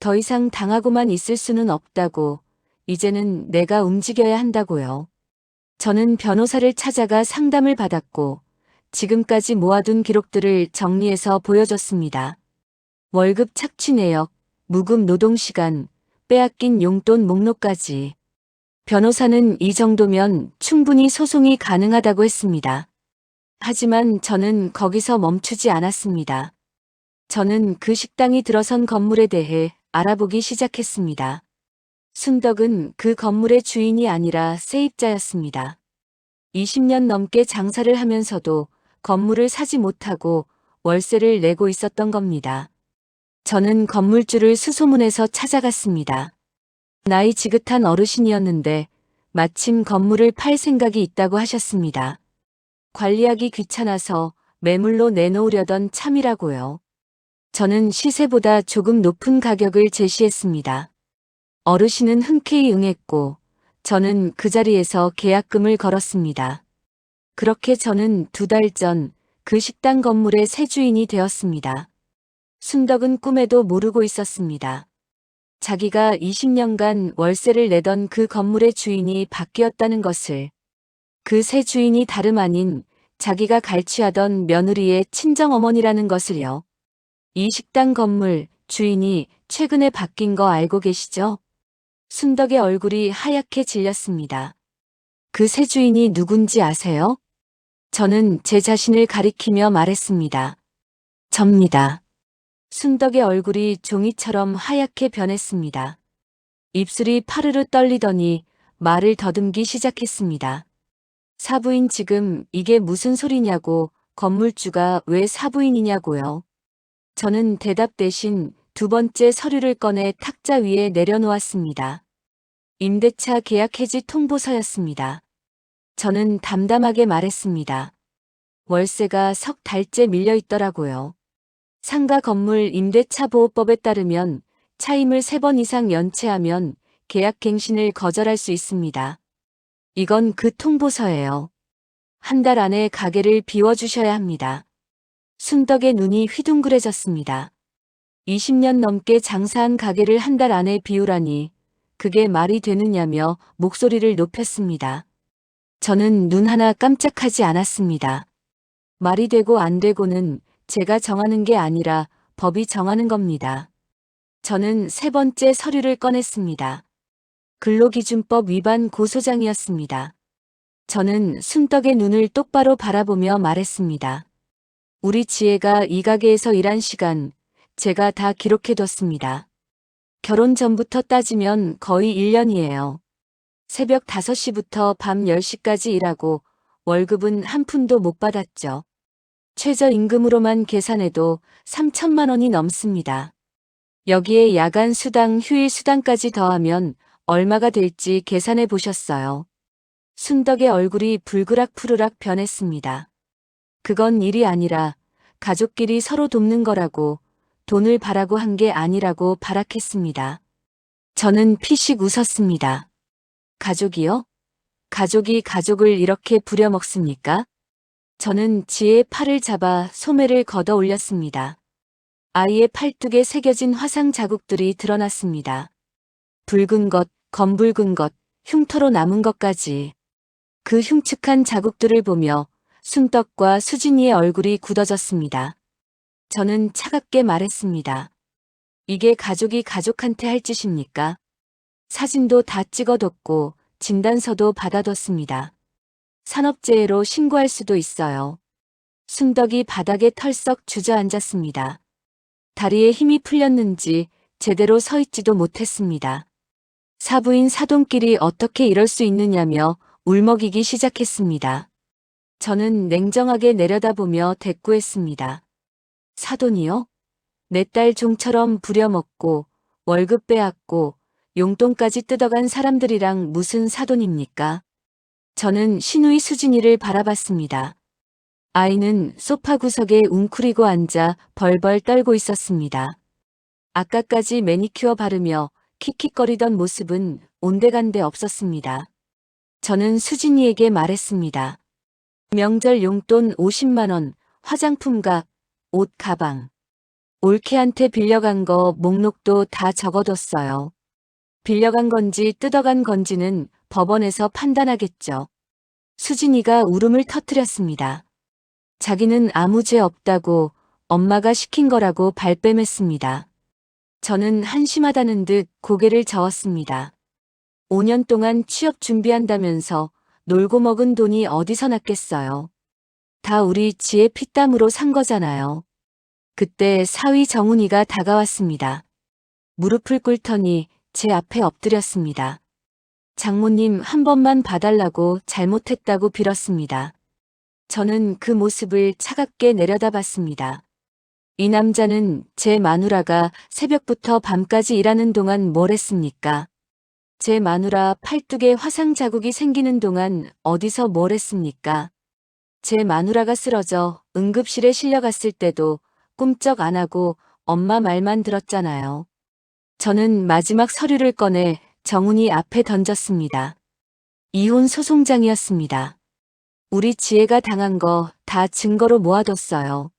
더 이상 당하고만 있을 수는 없다고, 이제는 내가 움직여야 한다고요. 저는 변호사를 찾아가 상담을 받았고, 지금까지 모아둔 기록들을 정리해서 보여줬습니다. 월급 착취 내역, 무급 노동시간, 빼앗긴 용돈 목록까지. 변호사는 이 정도면 충분히 소송이 가능하다고 했습니다. 하지만 저는 거기서 멈추지 않았습니다. 저는 그 식당이 들어선 건물에 대해 알아보기 시작했습니다. 순덕은 그 건물의 주인이 아니라 세입자였습니다. 20년 넘게 장사를 하면서도 건물을 사지 못하고 월세를 내고 있었던 겁니다. 저는 건물주를 수소문해서 찾아갔습니다. 나이 지긋한 어르신이었는데 마침 건물을 팔 생각이 있다고 하셨습니다. 관리하기 귀찮아서 매물로 내놓으려던 참이라고요. 저는 시세보다 조금 높은 가격을 제시했습니다. 어르신은 흔쾌히 응했고 저는 그 자리에서 계약금을 걸었습니다. 그렇게 저는 2달 전 그 식당 건물의 새 주인이 되었습니다. 순덕은 꿈에도 모르고 있었습니다. 자기가 20년간 월세를 내던 그 건물의 주인이 바뀌었다는 것을. 그 새 주인이 다름 아닌 자기가 갈취하던 며느리의 친정어머니라는 것을요. 이 식당 건물 주인이 최근에 바뀐 거 알고 계시죠? 순덕의 얼굴이 하얗게 질렸습니다. 그 새 주인이 누군지 아세요? 저는 제 자신을 가리키며 말했습니다. 접니다. 순덕의 얼굴이 종이처럼 하얗게 변했습니다. 입술이 파르르 떨리더니 말을 더듬기 시작했습니다. 사부인 지금 이게 무슨 소리냐고, 건물주가 왜 사부인이냐고요. 저는 대답 대신 2번째 서류를 꺼내 탁자 위에 내려놓았습니다. 임대차 계약 해지 통보서였습니다. 저는 담담하게 말했습니다. 월세가 석 달째 밀려 있더라고요. 상가 건물 임대차 보호법에 따르면 차임을 3번 이상 연체하면 계약 갱신을 거절할 수 있습니다. 이건 그 통보서예요. 1달 안에 가게를 비워주셔야 합니다. 순덕의 눈이 휘둥그레졌습니다. 20년 넘게 장사한 가게를 1달 안에 비우라니 그게 말이 되느냐며 목소리를 높였습니다. 저는 눈 하나 깜짝하지 않았습니다. 말이 되고 안 되고는 제가 정하는 게 아니라 법이 정하는 겁니다. 저는 3번째 서류를 꺼냈습니다. 근로기준법 위반 고소장이었습니다. 저는 순덕의 눈을 똑바로 바라보며 말했습니다. 우리 지혜가 이 가게에서 일한 시간 제가 다 기록해뒀습니다. 결혼 전부터 따지면 거의 1년이에요. 새벽 5시부터 밤 10시까지 일하고 월급은 한 푼도 못 받았죠. 최저임금으로만 계산해도 3천만 원이 넘습니다. 여기에 야간 수당, 휴일 수당까지 더하면 얼마가 될지 계산해 보셨어요. 순덕의 얼굴이 불그락푸르락 변했습니다. 그건 일이 아니라 가족끼리 서로 돕는 거라고, 돈을 바라고 한 게 아니라고 발악했습니다. 저는 피식 웃었습니다. 가족이요? 가족이 가족을 이렇게 부려먹습니까? 저는 지혜의 팔을 잡아 소매를 걷어 올렸습니다. 아이의 팔뚝에 새겨진 화상 자국들이 드러났습니다. 붉은 것, 검붉은 것, 흉터로 남은 것까지. 그 흉측한 자국들을 보며 순덕과 수진이의 얼굴이 굳어졌습니다. 저는 차갑게 말했습니다. 이게 가족이 가족한테 할 짓입니까? 사진도 다 찍어뒀고 진단서도 받아뒀습니다. 산업재해로 신고할 수도 있어요. 순덕이 바닥에 털썩 주저앉았습니다. 다리에 힘이 풀렸는지 제대로 서 있지도 못했습니다. 사부인 사돈끼리 어떻게 이럴 수 있느냐며 울먹이기 시작했습니다. 저는 냉정하게 내려다보며 대꾸했습니다. 사돈이요? 내 딸 종처럼 부려먹고 월급 빼앗고 용돈까지 뜯어간 사람들이랑 무슨 사돈입니까? 저는 신우이 수진이를 바라봤습니다. 아이는 소파 구석에 웅크리고 앉아 벌벌 떨고 있었습니다. 아까까지 매니큐어 바르며 킥킥거리던 모습은 온데간데 없었습니다. 저는 수진이에게 말했습니다. 명절 용돈 50만 원, 화장품값, 옷, 가방. 올케한테 빌려간 거 목록도 다 적어뒀어요. 빌려간 건지 뜯어간 건지는 법원에서 판단하겠죠. 수진이가 울음을 터뜨렸습니다. 자기는 아무 죄 없다고 엄마가 시킨 거라고 발뺌했습니다. 저는 한심하다는 듯 고개를 저었습니다. 5년 동안 취업 준비한다면서 놀고 먹은 돈이 어디서 났겠어요. 다 우리 지혜 피땀으로 산 거잖아요. 그때 사위 정훈이가 다가왔습니다. 무릎을 꿇더니 제 앞에 엎드렸습니다. 장모님 한 번만 봐달라고 잘못했다고 빌었습니다. 저는 그 모습을 차갑게 내려다봤습니다. 이 남자는 제 마누라가 새벽부터 밤까지 일하는 동안 뭘 했습니까? 제 마누라 팔뚝에 화상 자국이 생기는 동안 어디서 뭘 했습니까? 제 마누라가 쓰러져 응급실에 실려갔을 때도 꿈쩍 안 하고 엄마 말만 들었잖아요. 저는 마지막 서류를 꺼내 정훈이 앞에 던졌습니다. 이혼 소송장이었습니다. 우리 지혜가 당한 거 다 증거로 모아뒀어요.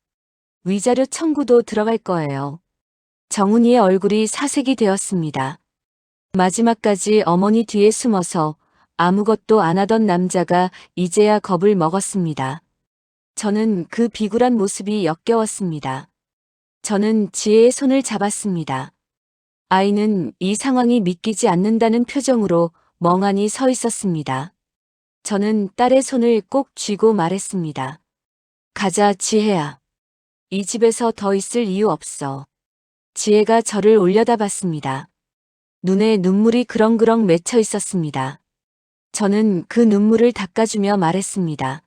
위자료 청구도 들어갈 거예요. 정훈이의 얼굴이 사색이 되었습니다. 마지막까지 어머니 뒤에 숨어서 아무것도 안 하던 남자가 이제야 겁을 먹었습니다. 저는 그 비굴한 모습이 역겨웠습니다. 저는 지혜의 손을 잡았습니다. 아이는 이 상황이 믿기지 않는다는 표정으로 멍하니 서 있었습니다. 저는 딸의 손을 꼭 쥐고 말했습니다. 가자, 지혜야. 이 집에서 더 있을 이유 없어. 지혜가 저를 올려다봤습니다. 눈에 눈물이 그렁그렁 맺혀 있었습니다. 저는 그 눈물을 닦아주며 말했습니다.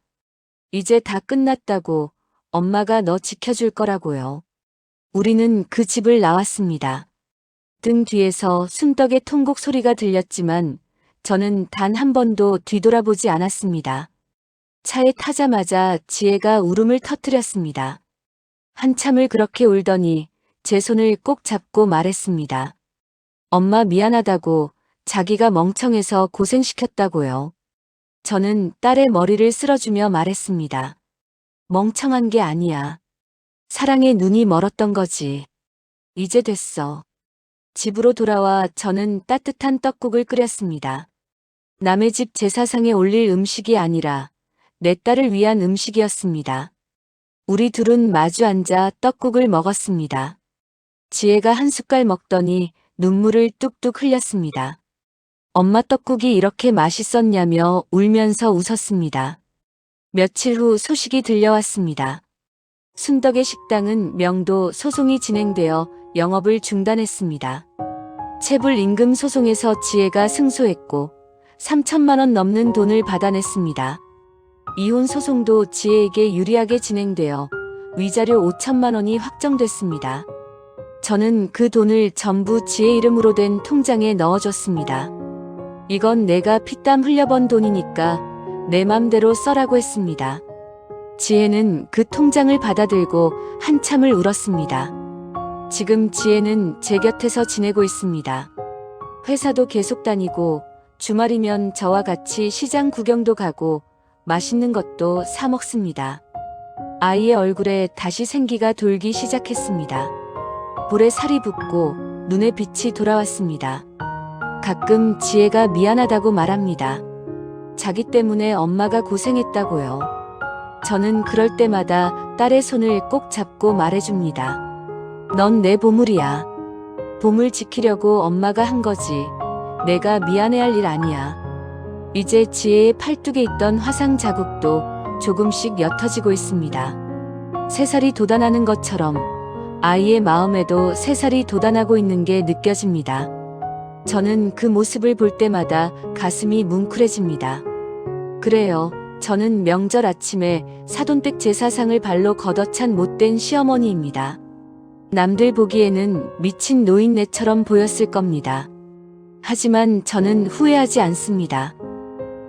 이제 다 끝났다고. 엄마가 너 지켜줄 거라고요. 우리는 그 집을 나왔습니다. 등 뒤에서 순떡의 통곡 소리가 들렸지만 저는 단 한 번도 뒤돌아보지 않았습니다. 차에 타자마자 지혜가 울음을 터뜨렸습니다. 한참을 그렇게 울더니 제 손을 꼭 잡고 말했습니다. 엄마 미안하다고, 자기가 멍청해서 고생시켰다고요. 저는 딸의 머리를 쓸어주며 말했습니다. 멍청한 게 아니야. 사랑에 눈이 멀었던 거지. 이제 됐어. 집으로 돌아와 저는 따뜻한 떡국을 끓였습니다. 남의 집 제사상에 올릴 음식이 아니라 내 딸을 위한 음식이었습니다. 우리 둘은 마주 앉아 떡국을 먹었습니다. 지혜가 한 숟갈 먹더니 눈물을 뚝뚝 흘렸습니다. 엄마 떡국이 이렇게 맛있었냐며 울면서 웃었습니다. 며칠 후 소식이 들려왔습니다. 순덕의 식당은 명도 소송이 진행되어 영업을 중단했습니다. 체불 임금 소송에서 지혜가 승소했고 3천만 원 넘는 돈을 받아냈습니다. 이혼 소송도 지혜에게 유리하게 진행되어 위자료 5천만 원이 확정됐습니다. 저는 그 돈을 전부 지혜 이름으로 된 통장에 넣어줬습니다. 이건 내가 피땀 흘려번 돈이니까 내 맘대로 써라고 했습니다. 지혜는 그 통장을 받아들고 한참을 울었습니다. 지금 지혜는 제 곁에서 지내고 있습니다. 회사도 계속 다니고 주말이면 저와 같이 시장 구경도 가고 맛있는 것도 사 먹습니다. 아이의 얼굴에 다시 생기가 돌기 시작했습니다. 볼에 살이 붙고 눈에 빛이 돌아왔습니다. 가끔 지혜가 미안하다고 말합니다. 자기 때문에 엄마가 고생했다고요. 저는 그럴 때마다 딸의 손을 꼭 잡고 말해줍니다. 넌 내 보물이야. 보물 지키려고 엄마가 한 거지. 내가 미안해할 일 아니야. 이제 지혜의 팔뚝에 있던 화상 자국도 조금씩 옅어지고 있습니다. 새살이 돋아나는 것처럼 아이의 마음에도 새살이 돋아나고 있는 게 느껴집니다. 저는 그 모습을 볼 때마다 가슴이 뭉클해집니다. 그래요. 저는 명절 아침에 사돈댁 제사상을 발로 걷어찬 못된 시어머니입니다. 남들 보기에는 미친 노인네처럼 보였을 겁니다. 하지만 저는 후회하지 않습니다.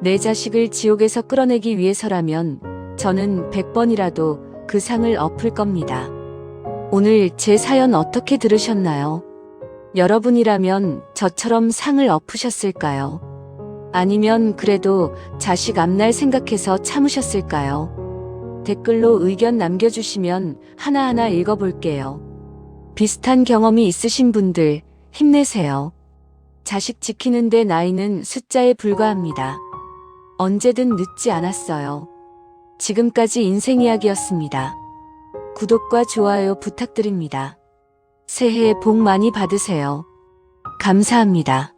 내 자식을 지옥에서 끌어내기 위해서라면 저는 100번이라도 그 상을 엎을 겁니다. 오늘 제 사연 어떻게 들으셨나요? 여러분이라면 저처럼 상을 엎으셨을까요? 아니면 그래도 자식 앞날 생각해서 참으셨을까요? 댓글로 의견 남겨주시면 하나하나 읽어볼게요. 비슷한 경험이 있으신 분들 힘내세요. 자식 지키는데 나이는 숫자에 불과합니다. 언제든 늦지 않았어요. 지금까지 인생 이야기였습니다. 구독과 좋아요 부탁드립니다. 새해 복 많이 받으세요. 감사합니다.